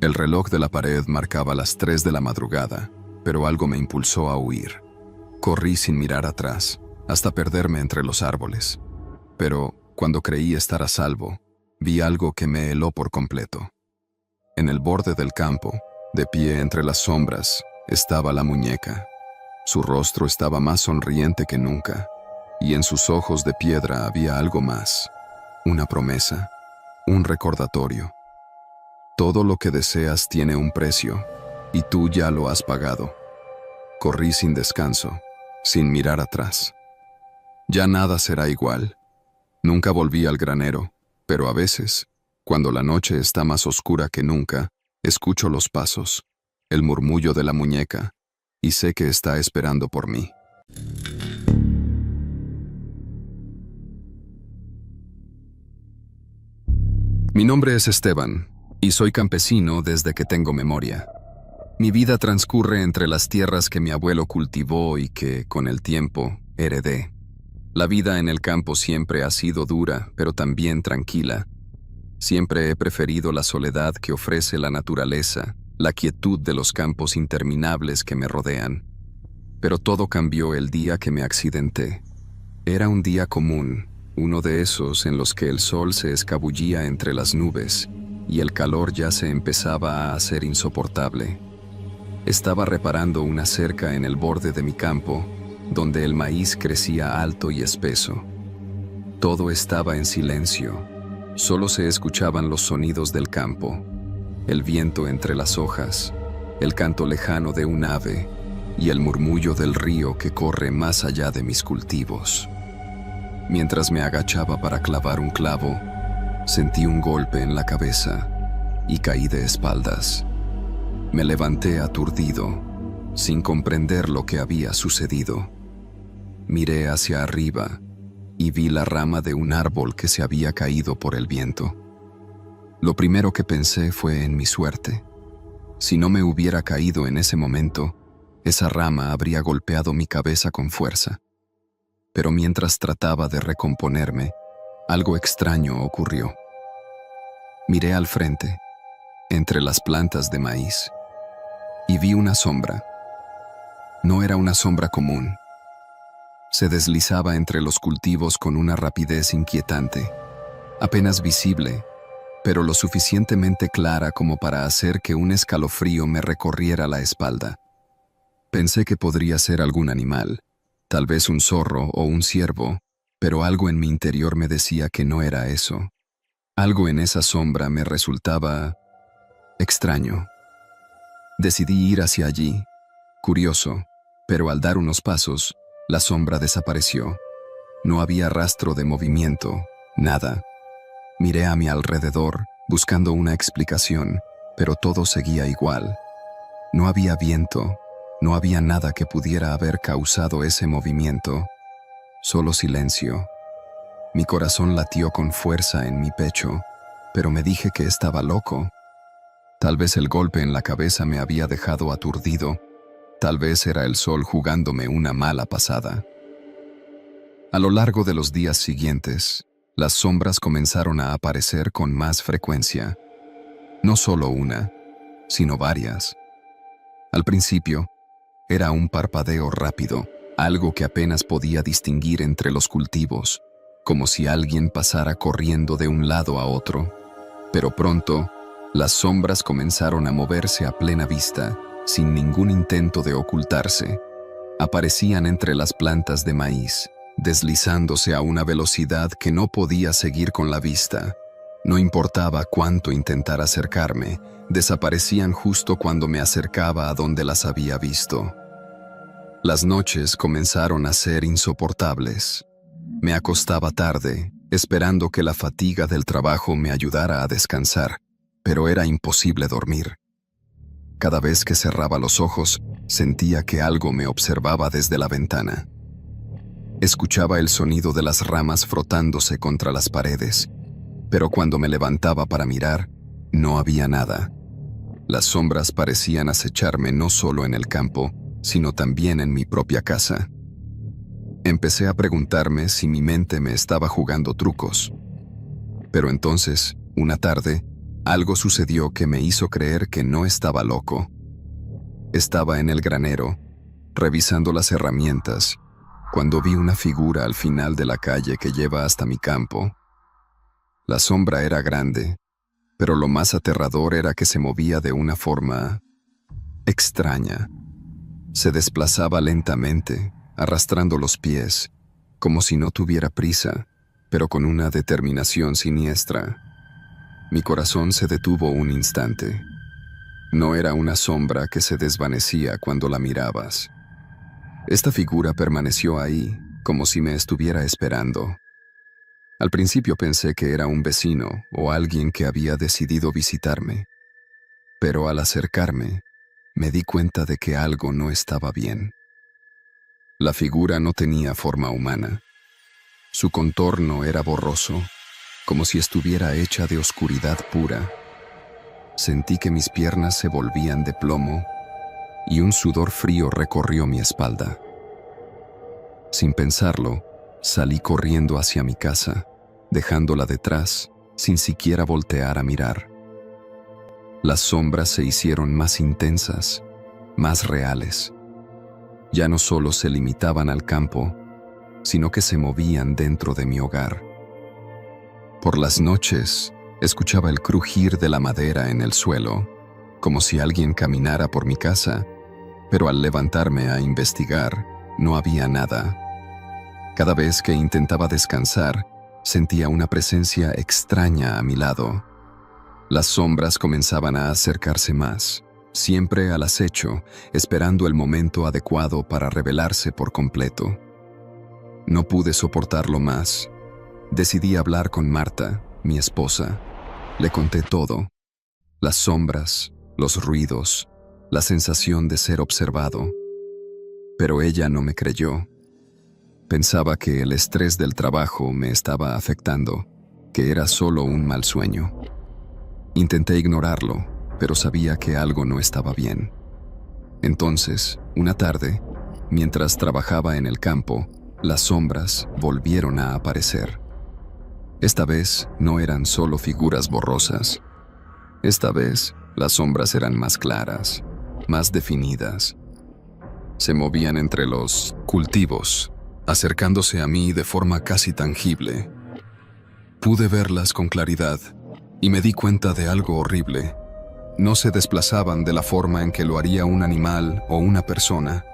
El reloj de la pared marcaba las 3 de la madrugada, pero algo me impulsó a huir. Corrí sin mirar atrás, hasta perderme entre los árboles. Pero, cuando creí estar a salvo, vi algo que me heló por completo. En el borde del campo, de pie entre las sombras, estaba la muñeca. Su rostro estaba más sonriente que nunca, y en sus ojos de piedra había algo más, una promesa, un recordatorio. Todo lo que deseas tiene un precio, y tú ya lo has pagado. Corrí sin descanso, sin mirar atrás. Ya nada será igual. Nunca volví al granero, pero a veces, cuando la noche está más oscura que nunca, escucho los pasos, el murmullo de la muñeca, y sé que está esperando por mí. Mi nombre es Esteban, y soy campesino desde que tengo memoria. Mi vida transcurre entre las tierras que mi abuelo cultivó y que, con el tiempo, heredé. La vida en el campo siempre ha sido dura, pero también tranquila. Siempre he preferido la soledad que ofrece la naturaleza, la quietud de los campos interminables que me rodean. Pero todo cambió el día que me accidenté. Era un día común, uno de esos en los que el sol se escabullía entre las nubes y el calor ya se empezaba a hacer insoportable. Estaba reparando una cerca en el borde de mi campo, donde el maíz crecía alto y espeso. Todo estaba en silencio. Solo se escuchaban los sonidos del campo, el viento entre las hojas, el canto lejano de un ave y el murmullo del río que corre más allá de mis cultivos. Mientras me agachaba para clavar un clavo, sentí un golpe en la cabeza y caí de espaldas. Me levanté aturdido, sin comprender lo que había sucedido. Miré hacia arriba y vi la rama de un árbol que se había caído por el viento. Lo primero que pensé fue en mi suerte. Si no me hubiera caído en ese momento, esa rama habría golpeado mi cabeza con fuerza. Pero mientras trataba de recomponerme, algo extraño ocurrió. Miré al frente, entre las plantas de maíz, y vi una sombra. No era una sombra común. Se deslizaba entre los cultivos con una rapidez inquietante, apenas visible, pero lo suficientemente clara como para hacer que un escalofrío me recorriera la espalda. Pensé que podría ser algún animal, tal vez un zorro o un ciervo, pero algo en mi interior me decía que no era eso. Algo en esa sombra me resultaba extraño. Decidí ir hacia allí, curioso, pero al dar unos pasos, la sombra desapareció. No había rastro de movimiento, nada. Miré a mi alrededor, buscando una explicación, pero todo seguía igual. No había viento, no había nada que pudiera haber causado ese movimiento, solo silencio. Mi corazón latió con fuerza en mi pecho, pero me dije que estaba loco. Tal vez el golpe en la cabeza me había dejado aturdido, tal vez era el sol jugándome una mala pasada. A lo largo de los días siguientes, las sombras comenzaron a aparecer con más frecuencia. No solo una, sino varias. Al principio, era un parpadeo rápido, algo que apenas podía distinguir entre los cultivos, como si alguien pasara corriendo de un lado a otro. Pero pronto, las sombras comenzaron a moverse a plena vista, sin ningún intento de ocultarse. Aparecían entre las plantas de maíz, deslizándose a una velocidad que no podía seguir con la vista. No importaba cuánto intentara acercarme, desaparecían justo cuando me acercaba a donde las había visto. Las noches comenzaron a ser insoportables. Me acostaba tarde, esperando que la fatiga del trabajo me ayudara a descansar, pero era imposible dormir. Cada vez que cerraba los ojos, sentía que algo me observaba desde la ventana. Escuchaba el sonido de las ramas frotándose contra las paredes, pero cuando me levantaba para mirar, no había nada. Las sombras parecían acecharme no solo en el campo, sino también en mi propia casa. Empecé a preguntarme si mi mente me estaba jugando trucos. Pero entonces, una tarde, algo sucedió que me hizo creer que no estaba loco. Estaba en el granero, revisando las herramientas, cuando vi una figura al final de la calle que lleva hasta mi campo. La sombra era grande, pero lo más aterrador era que se movía de una forma extraña. Se desplazaba lentamente, arrastrando los pies, como si no tuviera prisa, pero con una determinación siniestra. Mi corazón se detuvo un instante. No era una sombra que se desvanecía cuando la mirabas. Esta figura permaneció ahí, como si me estuviera esperando. Al principio pensé que era un vecino o alguien que había decidido visitarme, pero al acercarme, me di cuenta de que algo no estaba bien. La figura no tenía forma humana. Su contorno era borroso, como si estuviera hecha de oscuridad pura. Sentí que mis piernas se volvían de plomo y un sudor frío recorrió mi espalda. Sin pensarlo, salí corriendo hacia mi casa, dejándola detrás, sin siquiera voltear a mirar. Las sombras se hicieron más intensas, más reales. Ya no solo se limitaban al campo, sino que se movían dentro de mi hogar. Por las noches, escuchaba el crujir de la madera en el suelo, como si alguien caminara por mi casa, pero al levantarme a investigar, no había nada. Cada vez que intentaba descansar, sentía una presencia extraña a mi lado. Las sombras comenzaban a acercarse más, siempre al acecho, esperando el momento adecuado para revelarse por completo. No pude soportarlo más. Decidí hablar con Marta, mi esposa. Le conté todo: las sombras, los ruidos, la sensación de ser observado. Pero ella no me creyó. Pensaba que el estrés del trabajo me estaba afectando, que era solo un mal sueño. Intenté ignorarlo, pero sabía que algo no estaba bien. Entonces, una tarde, mientras trabajaba en el campo, las sombras volvieron a aparecer. Esta vez no eran solo figuras borrosas. Esta vez las sombras eran más claras, más definidas. Se movían entre los cultivos, acercándose a mí de forma casi tangible. Pude verlas con claridad y me di cuenta de algo horrible. No se desplazaban de la forma en que lo haría un animal o una persona.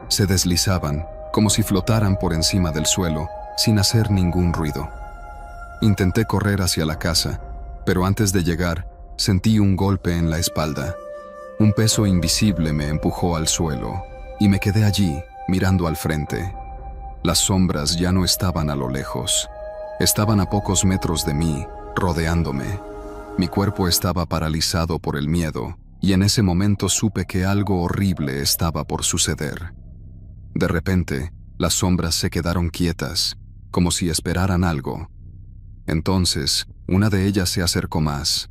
Se deslizaban como si flotaran por encima del suelo, sin hacer ningún ruido. Intenté correr hacia la casa, pero antes de llegar, sentí un golpe en la espalda. Un peso invisible me empujó al suelo y me quedé allí, mirando al frente. Las sombras ya no estaban a lo lejos. Estaban a pocos metros de mí, rodeándome. Mi cuerpo estaba paralizado por el miedo, y en ese momento supe que algo horrible estaba por suceder. De repente, las sombras se quedaron quietas, como si esperaran algo. Entonces, una de ellas se acercó más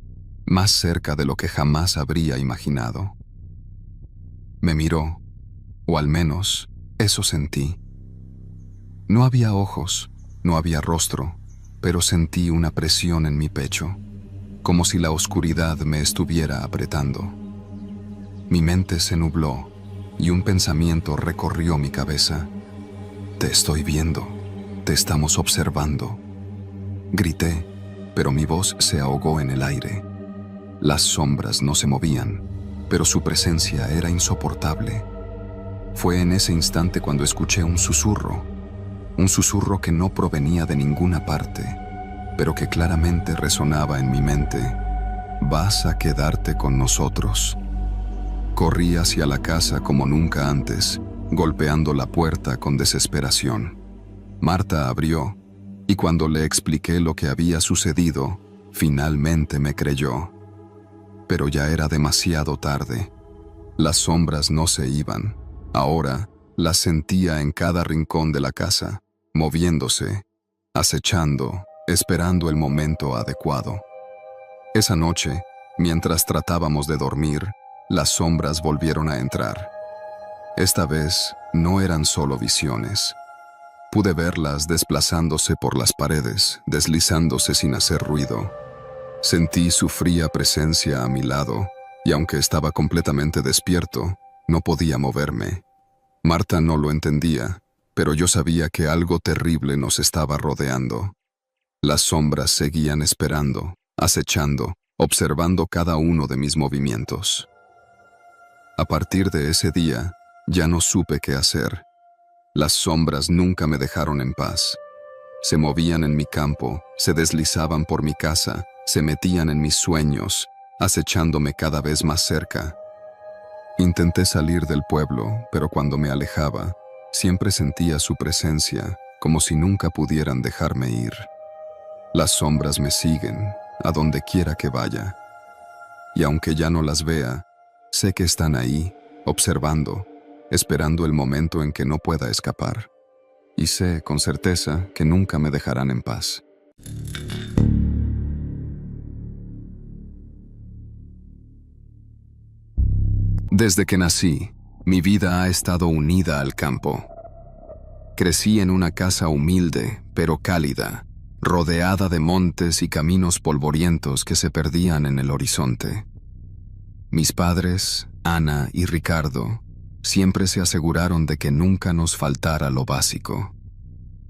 cerca de lo que jamás habría imaginado. Me miró, o al menos, eso sentí. No había ojos, no había rostro, pero sentí una presión en mi pecho, como si la oscuridad me estuviera apretando. Mi mente se nubló y un pensamiento recorrió mi cabeza. Te estoy viendo, te estamos observando. Grité, pero mi voz se ahogó en el aire. Las sombras no se movían, pero su presencia era insoportable. Fue en ese instante cuando escuché un susurro que no provenía de ninguna parte, pero que claramente resonaba en mi mente. ¿Vas a quedarte con nosotros? Corrí hacia la casa como nunca antes, golpeando la puerta con desesperación. Marta abrió, y cuando le expliqué lo que había sucedido, finalmente me creyó. Pero ya era demasiado tarde. Las sombras no se iban. Ahora las sentía en cada rincón de la casa, moviéndose, acechando, esperando el momento adecuado. Esa noche, mientras tratábamos de dormir, las sombras volvieron a entrar. Esta vez no eran solo visiones. Pude verlas desplazándose por las paredes, deslizándose sin hacer ruido. Sentí su fría presencia a mi lado, y aunque estaba completamente despierto, no podía moverme. Marta no lo entendía, pero yo sabía que algo terrible nos estaba rodeando. Las sombras seguían esperando, acechando, observando cada uno de mis movimientos. A partir de ese día, ya no supe qué hacer. Las sombras nunca me dejaron en paz. Se movían en mi campo, se deslizaban por mi casa, se metían en mis sueños, acechándome cada vez más cerca. Intenté salir del pueblo, pero cuando me alejaba, siempre sentía su presencia, como si nunca pudieran dejarme ir. Las sombras me siguen, a donde quiera que vaya. Y aunque ya no las vea, sé que están ahí, observando, esperando el momento en que no pueda escapar. Y sé con certeza que nunca me dejarán en paz. Desde que nací, mi vida ha estado unida al campo. Crecí en una casa humilde, pero cálida, rodeada de montes y caminos polvorientos que se perdían en el horizonte. Mis padres, Ana y Ricardo, siempre se aseguraron de que nunca nos faltara lo básico.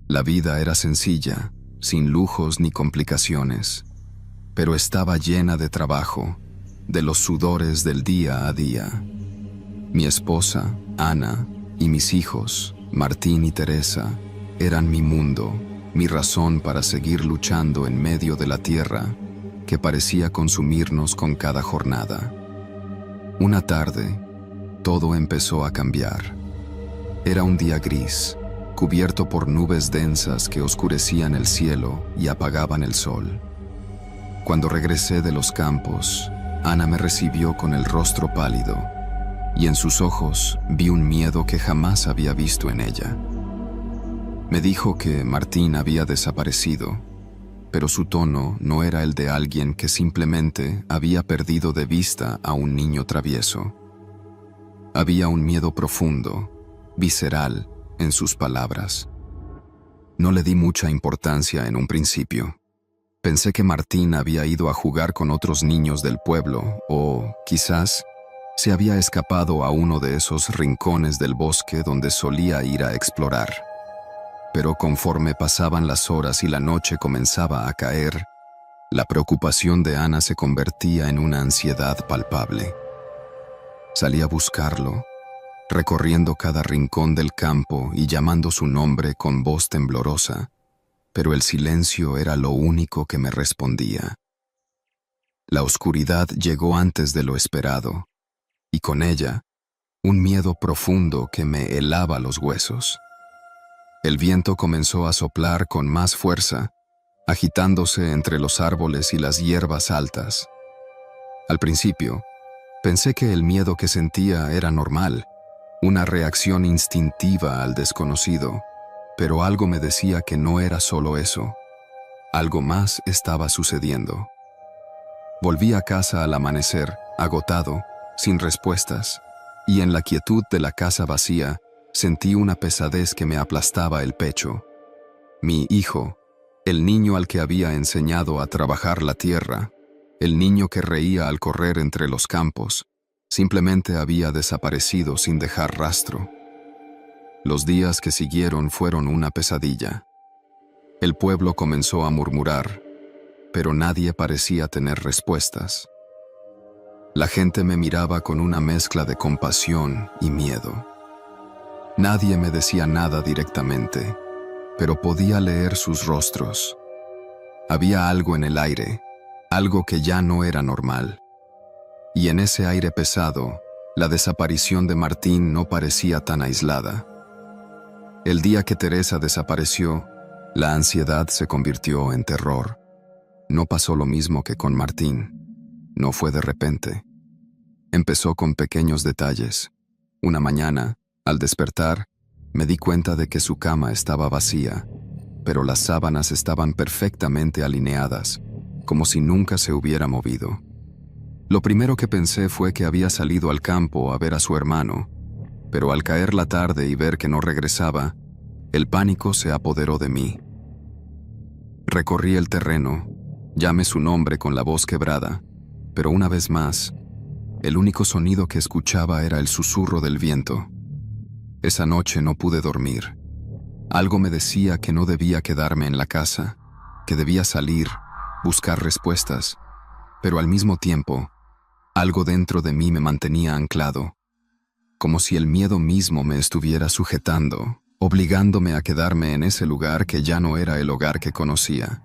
La vida era sencilla, sin lujos ni complicaciones, pero estaba llena de trabajo, de los sudores del día a día. Mi esposa, Ana, y mis hijos, Martín y Teresa, eran mi mundo, mi razón para seguir luchando en medio de la tierra que parecía consumirnos con cada jornada. Una tarde, todo empezó a cambiar. Era un día gris, cubierto por nubes densas que oscurecían el cielo y apagaban el sol. Cuando regresé de los campos, Ana me recibió con el rostro pálido. y en sus ojos vi un miedo que jamás había visto en ella. Me dijo que Martín había desaparecido, pero su tono no era el de alguien que simplemente había perdido de vista a un niño travieso. Había un miedo profundo, visceral, en sus palabras. No le di mucha importancia en un principio. Pensé que Martín había ido a jugar con otros niños del pueblo o, quizás, se había escapado a uno de esos rincones del bosque donde solía ir a explorar. Pero conforme pasaban las horas y la noche comenzaba a caer, la preocupación de Ana se convertía en una ansiedad palpable. Salí a buscarlo, recorriendo cada rincón del campo y llamando su nombre con voz temblorosa, pero el silencio era lo único que me respondía. La oscuridad llegó antes de lo esperado, y con ella, un miedo profundo que me helaba los huesos. El viento comenzó a soplar con más fuerza, agitándose entre los árboles y las hierbas altas. Al principio, pensé que el miedo que sentía era normal, una reacción instintiva al desconocido, pero algo me decía que no era solo eso. Algo más estaba sucediendo. Volví a casa al amanecer, agotado, sin respuestas, y en la quietud de la casa vacía, sentí una pesadez que me aplastaba el pecho. Mi hijo, el niño al que había enseñado a trabajar la tierra, el niño que reía al correr entre los campos, simplemente había desaparecido sin dejar rastro. Los días que siguieron fueron una pesadilla. El pueblo comenzó a murmurar, pero nadie parecía tener respuestas. La gente me miraba con una mezcla de compasión y miedo. Nadie me decía nada directamente, pero podía leer sus rostros. Había algo en el aire, algo que ya no era normal. Y en ese aire pesado, la desaparición de Martín no parecía tan aislada. El día que Teresa desapareció, la ansiedad se convirtió en terror. No pasó lo mismo que con Martín. No fue de repente. Empezó con pequeños detalles. Una mañana, al despertar, me di cuenta de que su cama estaba vacía, pero las sábanas estaban perfectamente alineadas, como si nunca se hubiera movido. Lo primero que pensé fue que había salido al campo a ver a su hermano, pero al caer la tarde y ver que no regresaba, el pánico se apoderó de mí. Recorrí el terreno, llamé su nombre con la voz quebrada, pero una vez más, el único sonido que escuchaba era el susurro del viento. Esa noche no pude dormir. Algo me decía que no debía quedarme en la casa, que debía salir, buscar respuestas, pero al mismo tiempo, algo dentro de mí me mantenía anclado, como si el miedo mismo me estuviera sujetando, obligándome a quedarme en ese lugar que ya no era el hogar que conocía.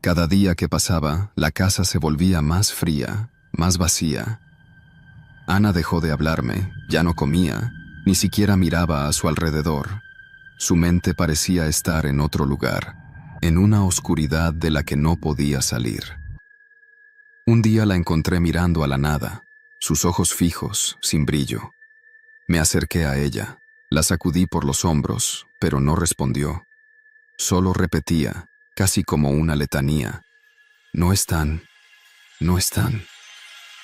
Cada día que pasaba, la casa se volvía más fría, más vacía. Ana dejó de hablarme, ya no comía, ni siquiera miraba a su alrededor. Su mente parecía estar en otro lugar, en una oscuridad de la que no podía salir. Un día la encontré mirando a la nada, sus ojos fijos, sin brillo. Me acerqué a ella, la sacudí por los hombros, pero no respondió. Solo repetía, casi como una letanía: "No están, no están".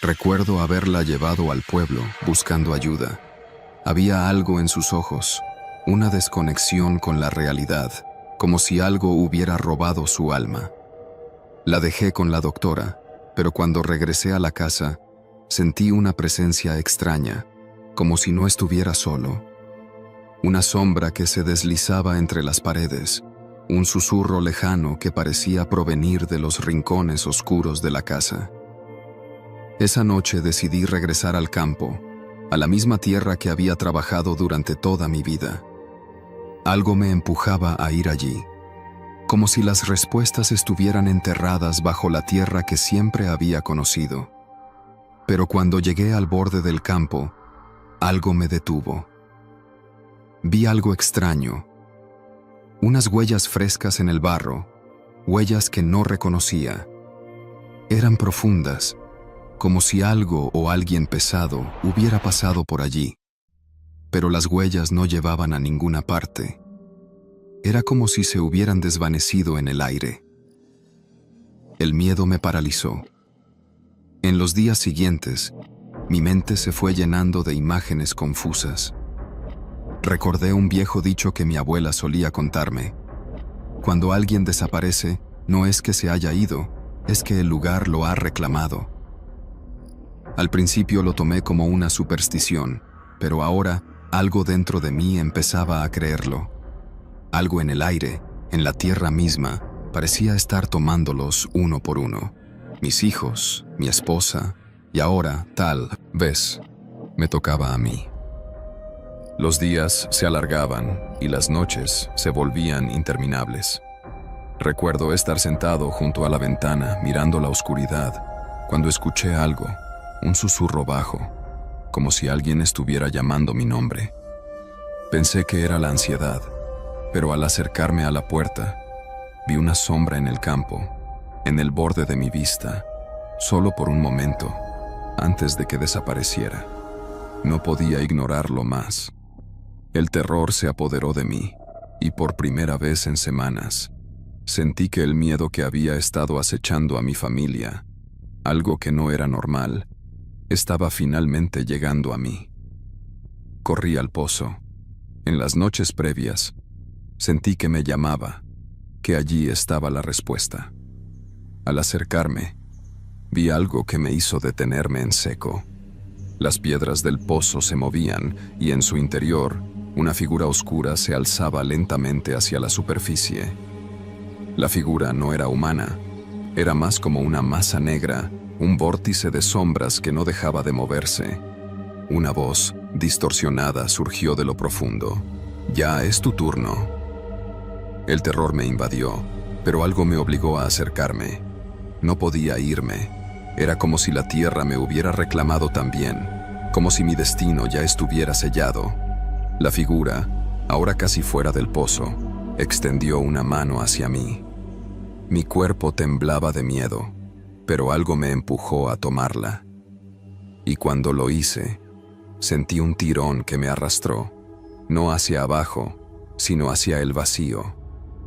Recuerdo haberla llevado al pueblo, buscando ayuda. Había algo en sus ojos, una desconexión con la realidad, como si algo hubiera robado su alma. La dejé con la doctora, pero cuando regresé a la casa, sentí una presencia extraña, como si no estuviera solo. Una sombra que se deslizaba entre las paredes, un susurro lejano que parecía provenir de los rincones oscuros de la casa. Esa noche decidí regresar al campo, a la misma tierra que había trabajado durante toda mi vida. Algo me empujaba a ir allí, como si las respuestas estuvieran enterradas bajo la tierra que siempre había conocido. Pero cuando llegué al borde del campo, algo me detuvo. Vi algo extraño, unas huellas frescas en el barro, huellas que no reconocía. Eran profundas, como si algo o alguien pesado hubiera pasado por allí, pero las huellas no llevaban a ninguna parte. Era como si se hubieran desvanecido en el aire. El miedo me paralizó. En los días siguientes, mi mente se fue llenando de imágenes confusas. Recordé un viejo dicho que mi abuela solía contarme. Cuando alguien desaparece, no es que se haya ido, es que el lugar lo ha reclamado. Al principio lo tomé como una superstición, pero ahora algo dentro de mí empezaba a creerlo. Algo en el aire, en la tierra misma, parecía estar tomándolos uno por uno. Mis hijos, mi esposa, y ahora, tal vez, me tocaba a mí. Los días se alargaban y las noches se volvían interminables. Recuerdo estar sentado junto a la ventana mirando la oscuridad cuando escuché algo, un susurro bajo, como si alguien estuviera llamando mi nombre. Pensé que era la ansiedad, pero al acercarme a la puerta, vi una sombra en el campo, en el borde de mi vista, solo por un momento, antes de que desapareciera. No podía ignorarlo más. El terror se apoderó de mí, y por primera vez en semanas, sentí que el miedo que había estado acechando a mi familia, algo que no era normal, estaba finalmente llegando a mí. Corrí al pozo. En las noches previas, sentí que me llamaba, que allí estaba la respuesta. Al acercarme, vi algo que me hizo detenerme en seco. Las piedras del pozo se movían y en su interior, una figura oscura se alzaba lentamente hacia la superficie. La figura no era humana, era más como una masa negra, un vórtice de sombras que no dejaba de moverse. Una voz distorsionada surgió de lo profundo. «Ya es tu turno». El terror me invadió, pero algo me obligó a acercarme. No podía irme. Era como si la tierra me hubiera reclamado también, como si mi destino ya estuviera sellado. La figura, ahora casi fuera del pozo, extendió una mano hacia mí. Mi cuerpo temblaba de miedo, pero algo me empujó a tomarla. Y cuando lo hice, sentí un tirón que me arrastró, no hacia abajo, sino hacia el vacío,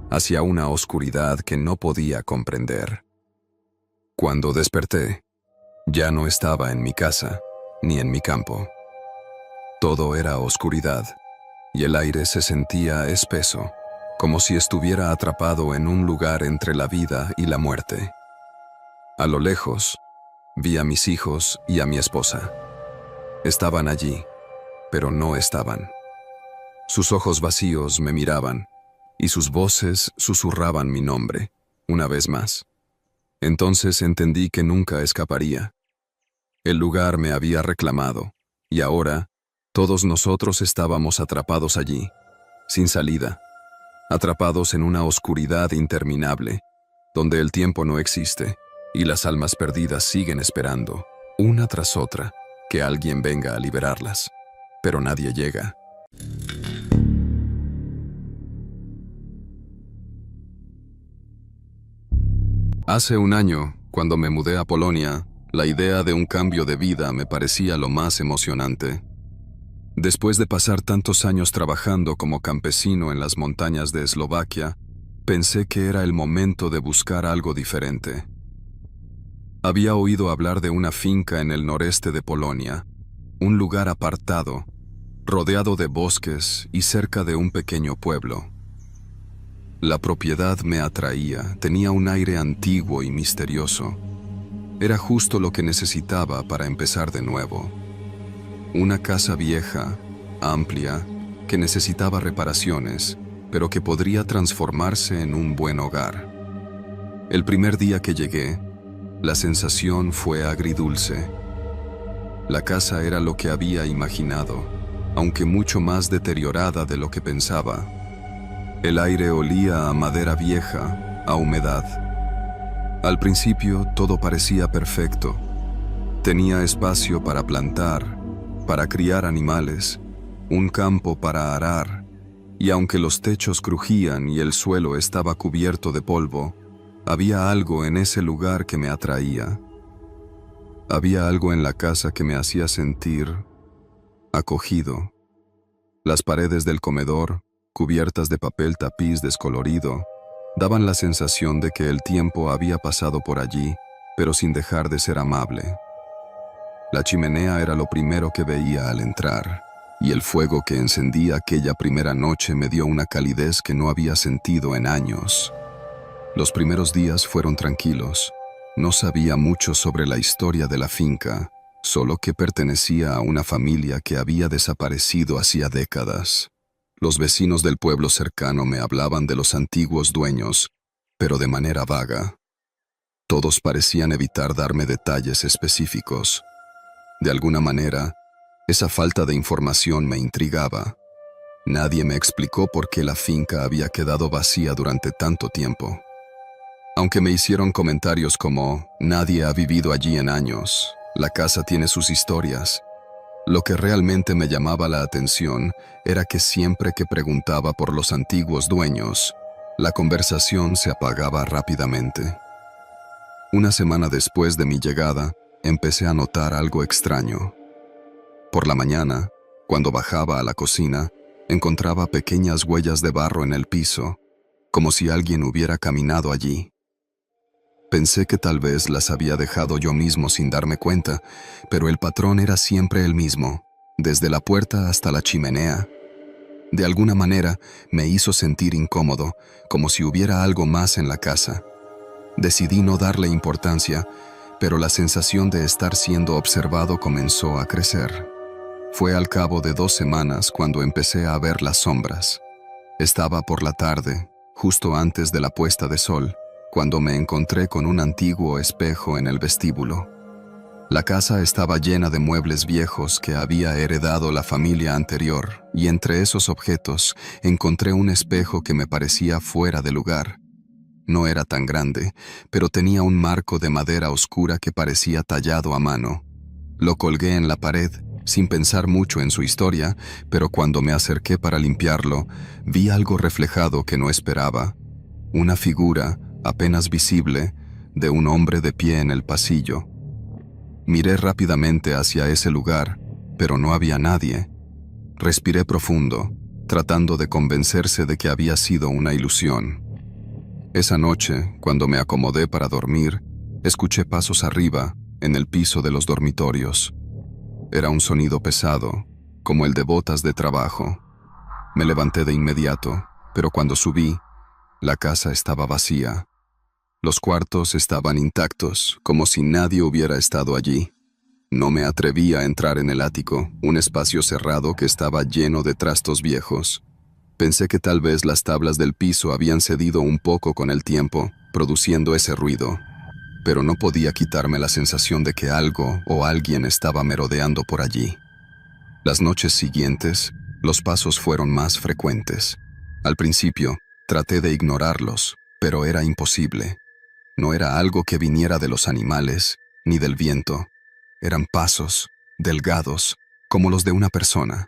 hacia una oscuridad que no podía comprender. Cuando desperté, ya no estaba en mi casa, ni en mi campo. Todo era oscuridad, y el aire se sentía espeso, como si estuviera atrapado en un lugar entre la vida y la muerte. A lo lejos, vi a mis hijos y a mi esposa. Estaban allí, pero no estaban. Sus ojos vacíos me miraban, y sus voces susurraban mi nombre, una vez más. Entonces entendí que nunca escaparía. El lugar me había reclamado, y ahora todos nosotros estábamos atrapados allí, sin salida, atrapados en una oscuridad interminable, donde el tiempo no existe, y las almas perdidas siguen esperando, una tras otra, que alguien venga a liberarlas. Pero nadie llega. Hace un año, cuando me mudé a Polonia, la idea de un cambio de vida me parecía lo más emocionante. Después de pasar tantos años trabajando como campesino en las montañas de Eslovaquia, pensé que era el momento de buscar algo diferente. Había oído hablar de una finca en el noreste de Polonia, un lugar apartado, rodeado de bosques y cerca de un pequeño pueblo. La propiedad me atraía, tenía un aire antiguo y misterioso. Era justo lo que necesitaba para empezar de nuevo. Una casa vieja, amplia, que necesitaba reparaciones, pero que podría transformarse en un buen hogar. El primer día que llegué, la sensación fue agridulce. La casa era lo que había imaginado, aunque mucho más deteriorada de lo que pensaba. El aire olía a madera vieja, a humedad. Al principio todo parecía perfecto. Tenía espacio para plantar, para criar animales, un campo para arar, y aunque los techos crujían y el suelo estaba cubierto de polvo, había algo en ese lugar que me atraía. Había algo en la casa que me hacía sentir acogido. Las paredes del comedor, cubiertas de papel tapiz descolorido, daban la sensación de que el tiempo había pasado por allí, pero sin dejar de ser amable. La chimenea era lo primero que veía al entrar, y el fuego que encendí aquella primera noche me dio una calidez que no había sentido en años. Los primeros días fueron tranquilos. No sabía mucho sobre la historia de la finca, solo que pertenecía a una familia que había desaparecido hacía décadas. Los vecinos del pueblo cercano me hablaban de los antiguos dueños, pero de manera vaga. Todos parecían evitar darme detalles específicos. De alguna manera, esa falta de información me intrigaba. Nadie me explicó por qué la finca había quedado vacía durante tanto tiempo. Aunque me hicieron comentarios como, nadie ha vivido allí en años, la casa tiene sus historias. Lo que realmente me llamaba la atención era que siempre que preguntaba por los antiguos dueños, la conversación se apagaba rápidamente. Una semana después de mi llegada, empecé a notar algo extraño. Por la mañana, cuando bajaba a la cocina, encontraba pequeñas huellas de barro en el piso, como si alguien hubiera caminado allí. Pensé que tal vez las había dejado yo mismo sin darme cuenta, pero el patrón era siempre el mismo, desde la puerta hasta la chimenea. De alguna manera, me hizo sentir incómodo, como si hubiera algo más en la casa. Decidí no darle importancia, pero la sensación de estar siendo observado comenzó a crecer. Fue al cabo de 2 semanas cuando empecé a ver las sombras. Estaba por la tarde, justo antes de la puesta de sol, cuando me encontré con un antiguo espejo en el vestíbulo. La casa estaba llena de muebles viejos que había heredado la familia anterior, y entre esos objetos encontré un espejo que me parecía fuera de lugar. No era tan grande, pero tenía un marco de madera oscura que parecía tallado a mano. Lo colgué en la pared, sin pensar mucho en su historia, pero cuando me acerqué para limpiarlo, vi algo reflejado que no esperaba. Una figura, apenas visible, de un hombre de pie en el pasillo. Miré rápidamente hacia ese lugar, pero no había nadie. Respiré profundo, tratando de convencerse de que había sido una ilusión. Esa noche, cuando me acomodé para dormir, escuché pasos arriba, en el piso de los dormitorios. Era un sonido pesado, como el de botas de trabajo. Me levanté de inmediato, pero cuando subí, la casa estaba vacía. Los cuartos estaban intactos, como si nadie hubiera estado allí. No me atreví a entrar en el ático, un espacio cerrado que estaba lleno de trastos viejos. Pensé que tal vez las tablas del piso habían cedido un poco con el tiempo, produciendo ese ruido. Pero no podía quitarme la sensación de que algo o alguien estaba merodeando por allí. Las noches siguientes, los pasos fueron más frecuentes. Al principio, traté de ignorarlos, pero era imposible. No era algo que viniera de los animales, ni del viento. Eran pasos, delgados, como los de una persona.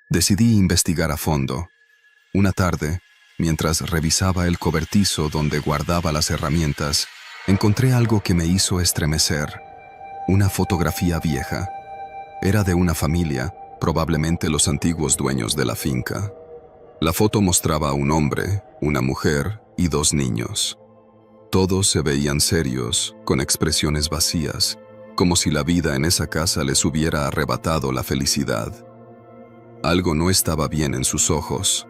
Decidí investigar a fondo. Una tarde, mientras revisaba el cobertizo donde guardaba las herramientas, encontré algo que me hizo estremecer. Una fotografía vieja. Era de una familia, probablemente los antiguos dueños de la finca. La foto mostraba a un hombre, una mujer y 2 niños. Todos se veían serios, con expresiones vacías, como si la vida en esa casa les hubiera arrebatado la felicidad. Algo no estaba bien en sus ojos.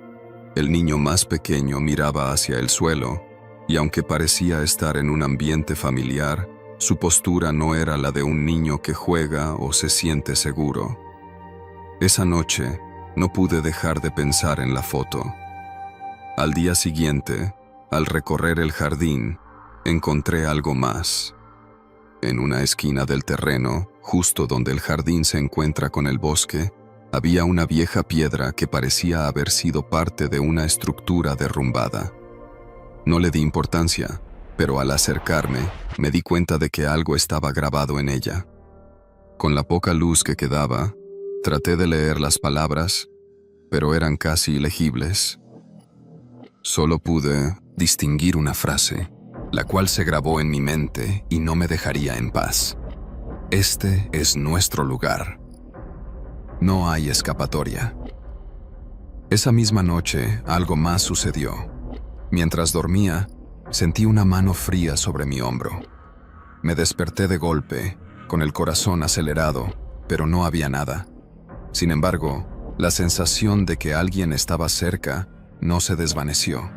El niño más pequeño miraba hacia el suelo, y aunque parecía estar en un ambiente familiar, su postura no era la de un niño que juega o se siente seguro. Esa noche, no pude dejar de pensar en la foto. Al día siguiente, al recorrer el jardín, encontré algo más. En una esquina del terreno, justo donde el jardín se encuentra con el bosque, había una vieja piedra que parecía haber sido parte de una estructura derrumbada. No le di importancia, pero al acercarme, me di cuenta de que algo estaba grabado en ella. Con la poca luz que quedaba, traté de leer las palabras, pero eran casi ilegibles. Solo pude distinguir una frase, la cual se grabó en mi mente y no me dejaría en paz. Este es nuestro lugar. No hay escapatoria. Esa misma noche, algo más sucedió. Mientras dormía, sentí una mano fría sobre mi hombro. Me desperté de golpe, con el corazón acelerado, pero no había nada. Sin embargo, la sensación de que alguien estaba cerca no se desvaneció.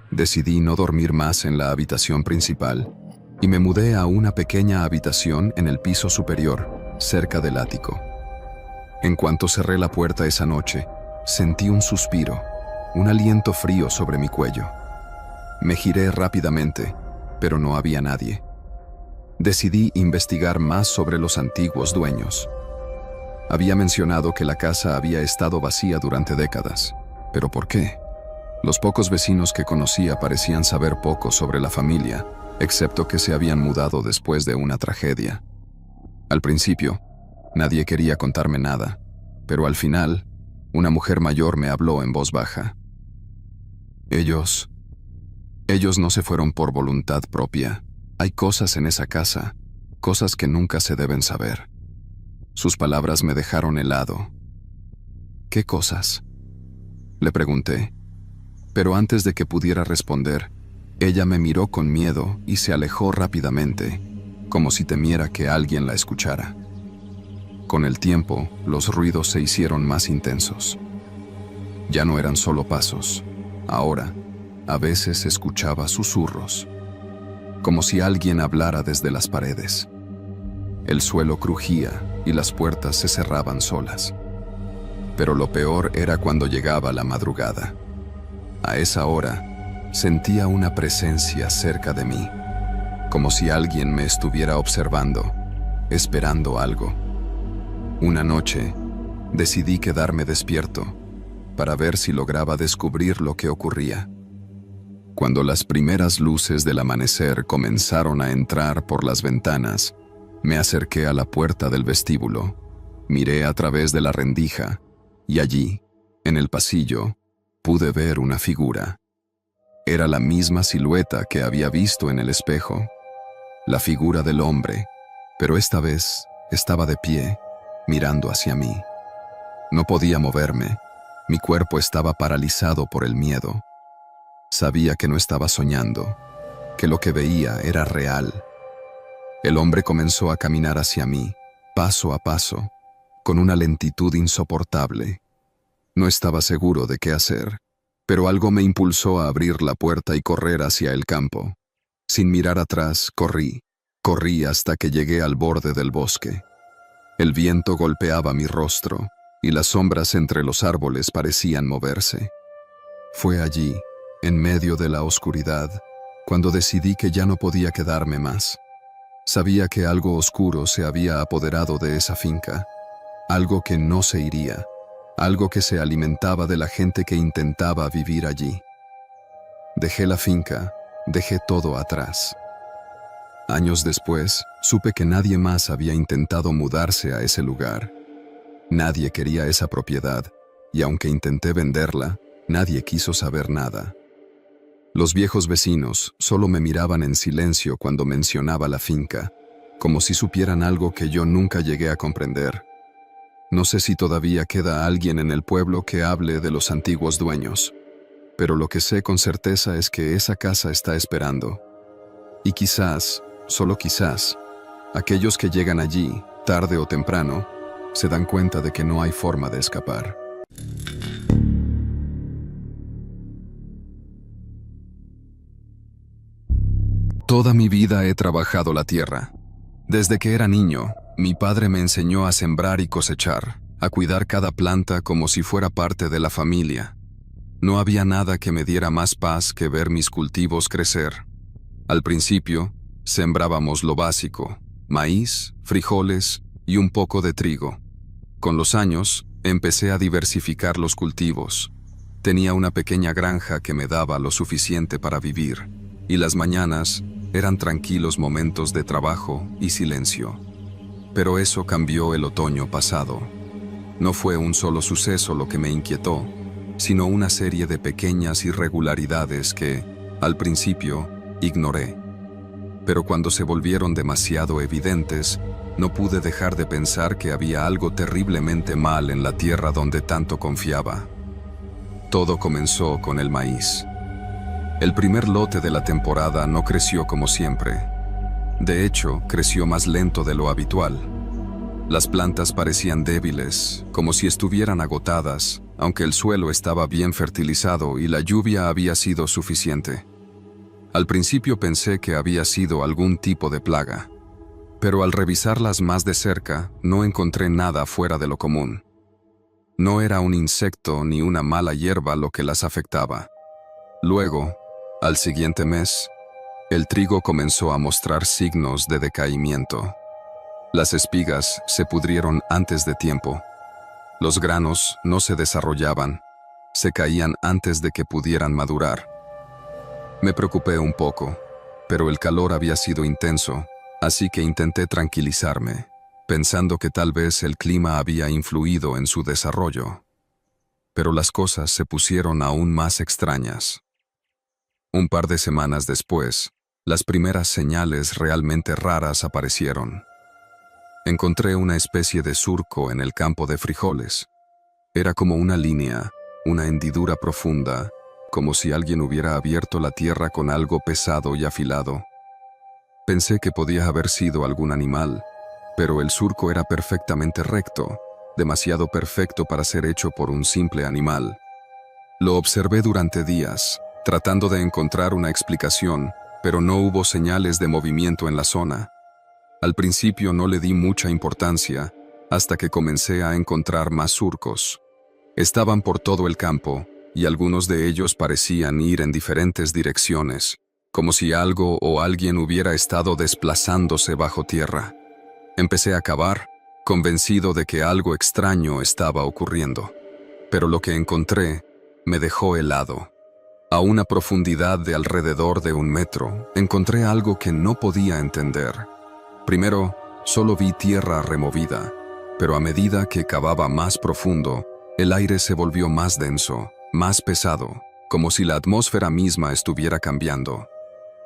Decidí no dormir más en la habitación principal y me mudé a una pequeña habitación en el piso superior, cerca del ático. En cuanto cerré la puerta esa noche, sentí un suspiro, un aliento frío sobre mi cuello. Me giré rápidamente, pero no había nadie. Decidí investigar más sobre los antiguos dueños. Había mencionado que la casa había estado vacía durante décadas. ¿Pero por qué? Los pocos vecinos que conocía parecían saber poco sobre la familia, excepto que se habían mudado después de una tragedia. Al principio, nadie quería contarme nada, pero al final, una mujer mayor me habló en voz baja. Ellos no se fueron por voluntad propia. Hay cosas en esa casa, cosas que nunca se deben saber. Sus palabras me dejaron helado. ¿Qué cosas?, le pregunté, pero antes de que pudiera responder, ella me miró con miedo y se alejó rápidamente, como si temiera que alguien la escuchara. Con el tiempo, los ruidos se hicieron más intensos. Ya no eran solo pasos. Ahora, a veces escuchaba susurros, como si alguien hablara desde las paredes. El suelo crujía y las puertas se cerraban solas. Pero lo peor era cuando llegaba la madrugada. A esa hora, sentía una presencia cerca de mí, como si alguien me estuviera observando, esperando algo. Una noche, decidí quedarme despierto para ver si lograba descubrir lo que ocurría. Cuando las primeras luces del amanecer comenzaron a entrar por las ventanas, me acerqué a la puerta del vestíbulo, miré a través de la rendija y allí, en el pasillo, pude ver una figura. Era la misma silueta que había visto en el espejo, la figura del hombre, pero esta vez estaba de pie, mirando hacia mí. No podía moverme, mi cuerpo estaba paralizado por el miedo. Sabía que no estaba soñando, que lo que veía era real. El hombre comenzó a caminar hacia mí, paso a paso, con una lentitud insoportable. No estaba seguro de qué hacer, pero algo me impulsó a abrir la puerta y correr hacia el campo. Sin mirar atrás, corrí hasta que llegué al borde del bosque. El viento golpeaba mi rostro y las sombras entre los árboles parecían moverse. Fue allí, en medio de la oscuridad, cuando decidí que ya no podía quedarme más. Sabía que algo oscuro se había apoderado de esa finca, algo que no se iría, algo que se alimentaba de la gente que intentaba vivir allí. Dejé la finca, dejé todo atrás. Años después, supe que nadie más había intentado mudarse a ese lugar. Nadie quería esa propiedad, y aunque intenté venderla, nadie quiso saber nada. Los viejos vecinos solo me miraban en silencio cuando mencionaba la finca, como si supieran algo que yo nunca llegué a comprender. No sé si todavía queda alguien en el pueblo que hable de los antiguos dueños, pero lo que sé con certeza es que esa casa está esperando. Y quizás, solo quizás, aquellos que llegan allí, tarde o temprano, se dan cuenta de que no hay forma de escapar. Toda mi vida he trabajado la tierra. Desde que era niño, mi padre me enseñó a sembrar y cosechar, a cuidar cada planta como si fuera parte de la familia. No había nada que me diera más paz que ver mis cultivos crecer. Al principio, sembrábamos lo básico: maíz, frijoles y un poco de trigo. Con los años, empecé a diversificar los cultivos. Tenía una pequeña granja que me daba lo suficiente para vivir, y las mañanas eran tranquilos momentos de trabajo y silencio. Pero eso cambió el otoño pasado. No fue un solo suceso lo que me inquietó, sino una serie de pequeñas irregularidades que, al principio, ignoré. pero cuando se volvieron demasiado evidentes, no pude dejar de pensar que había algo terriblemente mal en la tierra donde tanto confiaba. Todo comenzó con el maíz. El primer lote de la temporada no creció como siempre. De hecho, creció más lento de lo habitual. Las plantas parecían débiles, como si estuvieran agotadas, aunque el suelo estaba bien fertilizado y la lluvia había sido suficiente. Al principio pensé que había sido algún tipo de plaga, pero al revisarlas más de cerca, no encontré nada fuera de lo común. No era un insecto ni una mala hierba lo que las afectaba. Luego, al siguiente mes, el trigo comenzó a mostrar signos de decaimiento. Las espigas se pudrieron antes de tiempo. Los granos no se desarrollaban, se caían antes de que pudieran madurar. Me preocupé un poco, pero el calor había sido intenso, así que intenté tranquilizarme, pensando que tal vez el clima había influido en su desarrollo. Pero las cosas se pusieron aún más extrañas. Un par de semanas después, las primeras señales realmente raras aparecieron. Encontré una especie de surco en el campo de frijoles. Era como una línea, una hendidura profunda, como si alguien hubiera abierto la tierra con algo pesado y afilado. Pensé que podía haber sido algún animal, pero el surco era perfectamente recto, demasiado perfecto para ser hecho por un simple animal. Lo observé durante días, tratando de encontrar una explicación, pero no hubo señales de movimiento en la zona. Al principio no le di mucha importancia, hasta que comencé a encontrar más surcos. Estaban por todo el campo, y algunos de ellos parecían ir en diferentes direcciones, como si algo o alguien hubiera estado desplazándose bajo tierra. Empecé a cavar, convencido de que algo extraño estaba ocurriendo. Pero lo que encontré me dejó helado. A una profundidad de alrededor de 1 metro, encontré algo que no podía entender. Primero, solo vi tierra removida, pero a medida que cavaba más profundo, el aire se volvió más denso, más pesado, como si la atmósfera misma estuviera cambiando.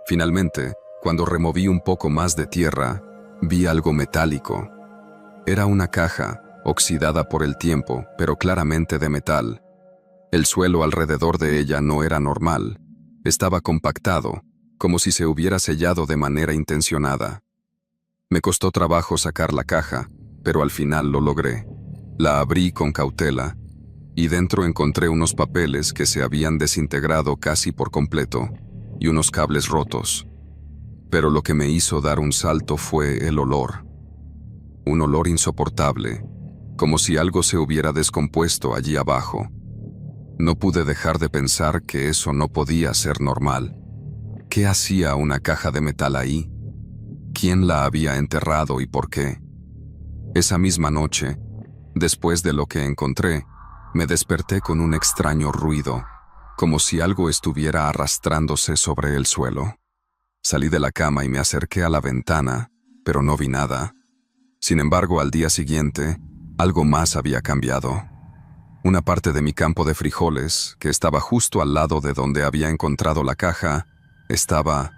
Finalmente, cuando removí un poco más de tierra, vi algo metálico. Era una caja, oxidada por el tiempo, pero claramente de metal. El suelo alrededor de ella no era normal. Estaba compactado, como si se hubiera sellado de manera intencionada. Me costó trabajo sacar la caja, pero al final lo logré. La abrí con cautela, y dentro encontré unos papeles que se habían desintegrado casi por completo, y unos cables rotos. Pero lo que me hizo dar un salto fue el olor. Un olor insoportable, como si algo se hubiera descompuesto allí abajo. No pude dejar de pensar que eso no podía ser normal. ¿Qué hacía una caja de metal ahí? ¿Quién la había enterrado y por qué? Esa misma noche, después de lo que encontré, me desperté con un extraño ruido, como si algo estuviera arrastrándose sobre el suelo. Salí de la cama y me acerqué a la ventana, pero no vi nada. Sin embargo, al día siguiente, algo más había cambiado. Una parte de mi campo de frijoles, que estaba justo al lado de donde había encontrado la caja, estaba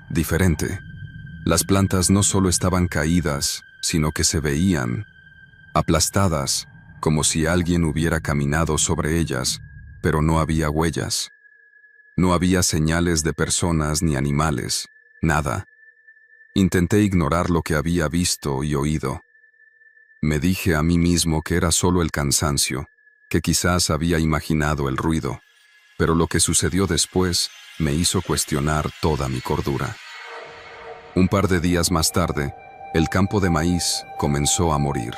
diferente. Las plantas no solo estaban caídas, sino que se veían aplastadas, como si alguien hubiera caminado sobre ellas, pero no había huellas. No había señales de personas ni animales, nada. Intenté ignorar lo que había visto y oído. Me dije a mí mismo que era solo el cansancio, que quizás había imaginado el ruido, pero lo que sucedió después me hizo cuestionar toda mi cordura. Un par de días más tarde, el campo de maíz comenzó a morir.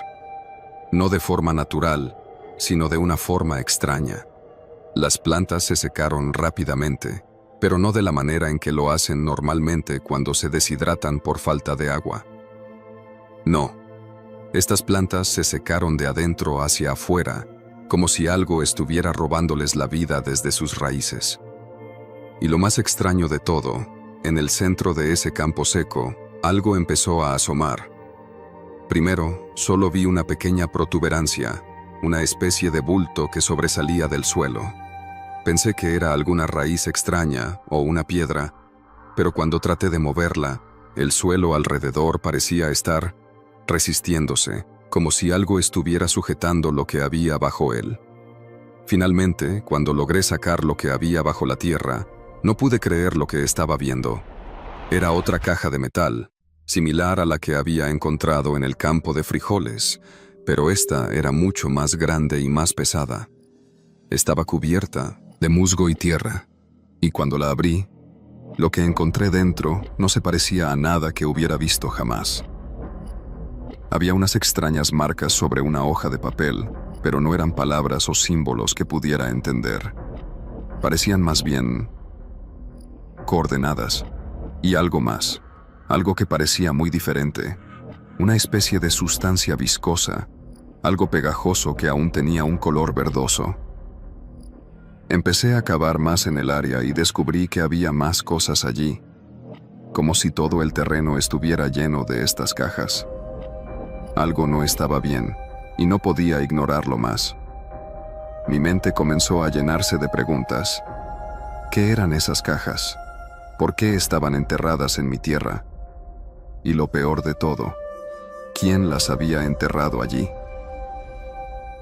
No de forma natural, sino de una forma extraña. Las plantas se secaron rápidamente, pero no de la manera en que lo hacen normalmente cuando se deshidratan por falta de agua. No, estas plantas se secaron de adentro hacia afuera, como si algo estuviera robándoles la vida desde sus raíces. Y lo más extraño de todo, en el centro de ese campo seco, algo empezó a asomar. Primero, solo vi una pequeña protuberancia, una especie de bulto que sobresalía del suelo. Pensé que era alguna raíz extraña o una piedra, pero cuando traté de moverla, El suelo alrededor parecía estar resistiéndose, como si algo estuviera sujetando lo que había bajo él. Finalmente, cuando logré sacar lo que había bajo la tierra, no pude creer lo que estaba viendo. Era otra caja de metal, similar a la que había encontrado en el campo de frijoles, pero esta era mucho más grande y más pesada. Estaba cubierta de musgo y tierra, y cuando la abrí, lo que encontré dentro no se parecía a nada que hubiera visto jamás. Había unas extrañas marcas sobre una hoja de papel, pero no eran palabras o símbolos que pudiera entender. Parecían más bien coordenadas y algo más, algo que parecía muy diferente, una especie de sustancia viscosa, algo pegajoso que aún tenía un color verdoso. Empecé a cavar más en el área y descubrí que había más cosas allí, como si todo el terreno estuviera lleno de estas cajas. Algo no estaba bien, y no podía ignorarlo más. Mi mente comenzó a llenarse de preguntas. ¿Qué eran esas cajas? ¿Por qué estaban enterradas en mi tierra? Y lo peor de todo, ¿quién las había enterrado allí?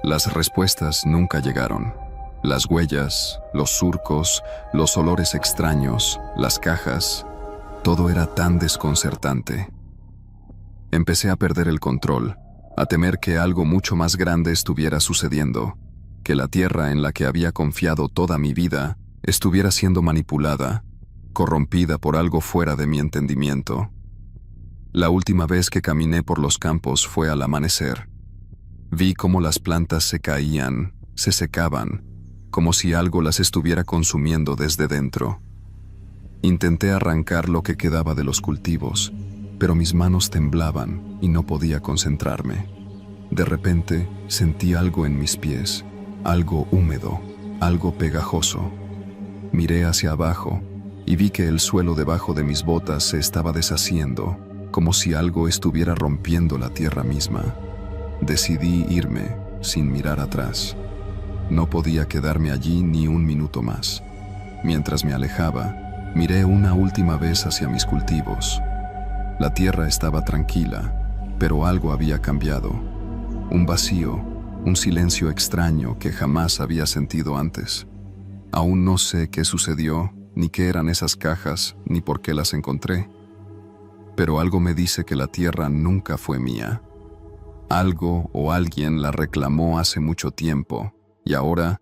Las respuestas nunca llegaron. Las huellas, los surcos, los olores extraños, las cajas, todo era tan desconcertante. Empecé a perder el control, a temer que algo mucho más grande estuviera sucediendo, que la tierra en la que había confiado toda mi vida estuviera siendo manipulada, corrompida por algo fuera de mi entendimiento. La última vez que caminé por los campos fue al amanecer. Vi cómo las plantas se caían, se secaban, como si algo las estuviera consumiendo desde dentro. Intenté arrancar lo que quedaba de los cultivos, pero mis manos temblaban y no podía concentrarme. De repente sentí algo en mis pies, algo húmedo, algo pegajoso. Miré hacia abajo y vi que el suelo debajo de mis botas se estaba deshaciendo, como si algo estuviera rompiendo la tierra misma. Decidí irme sin mirar atrás. No podía quedarme allí ni un minuto más. Mientras me alejaba, miré una última vez hacia mis cultivos. La tierra estaba tranquila, pero algo había cambiado. Un vacío, un silencio extraño que jamás había sentido antes. Aún no sé qué sucedió, ni qué eran esas cajas, ni por qué las encontré. Pero algo me dice que la tierra nunca fue mía. Algo o alguien la reclamó hace mucho tiempo, y ahora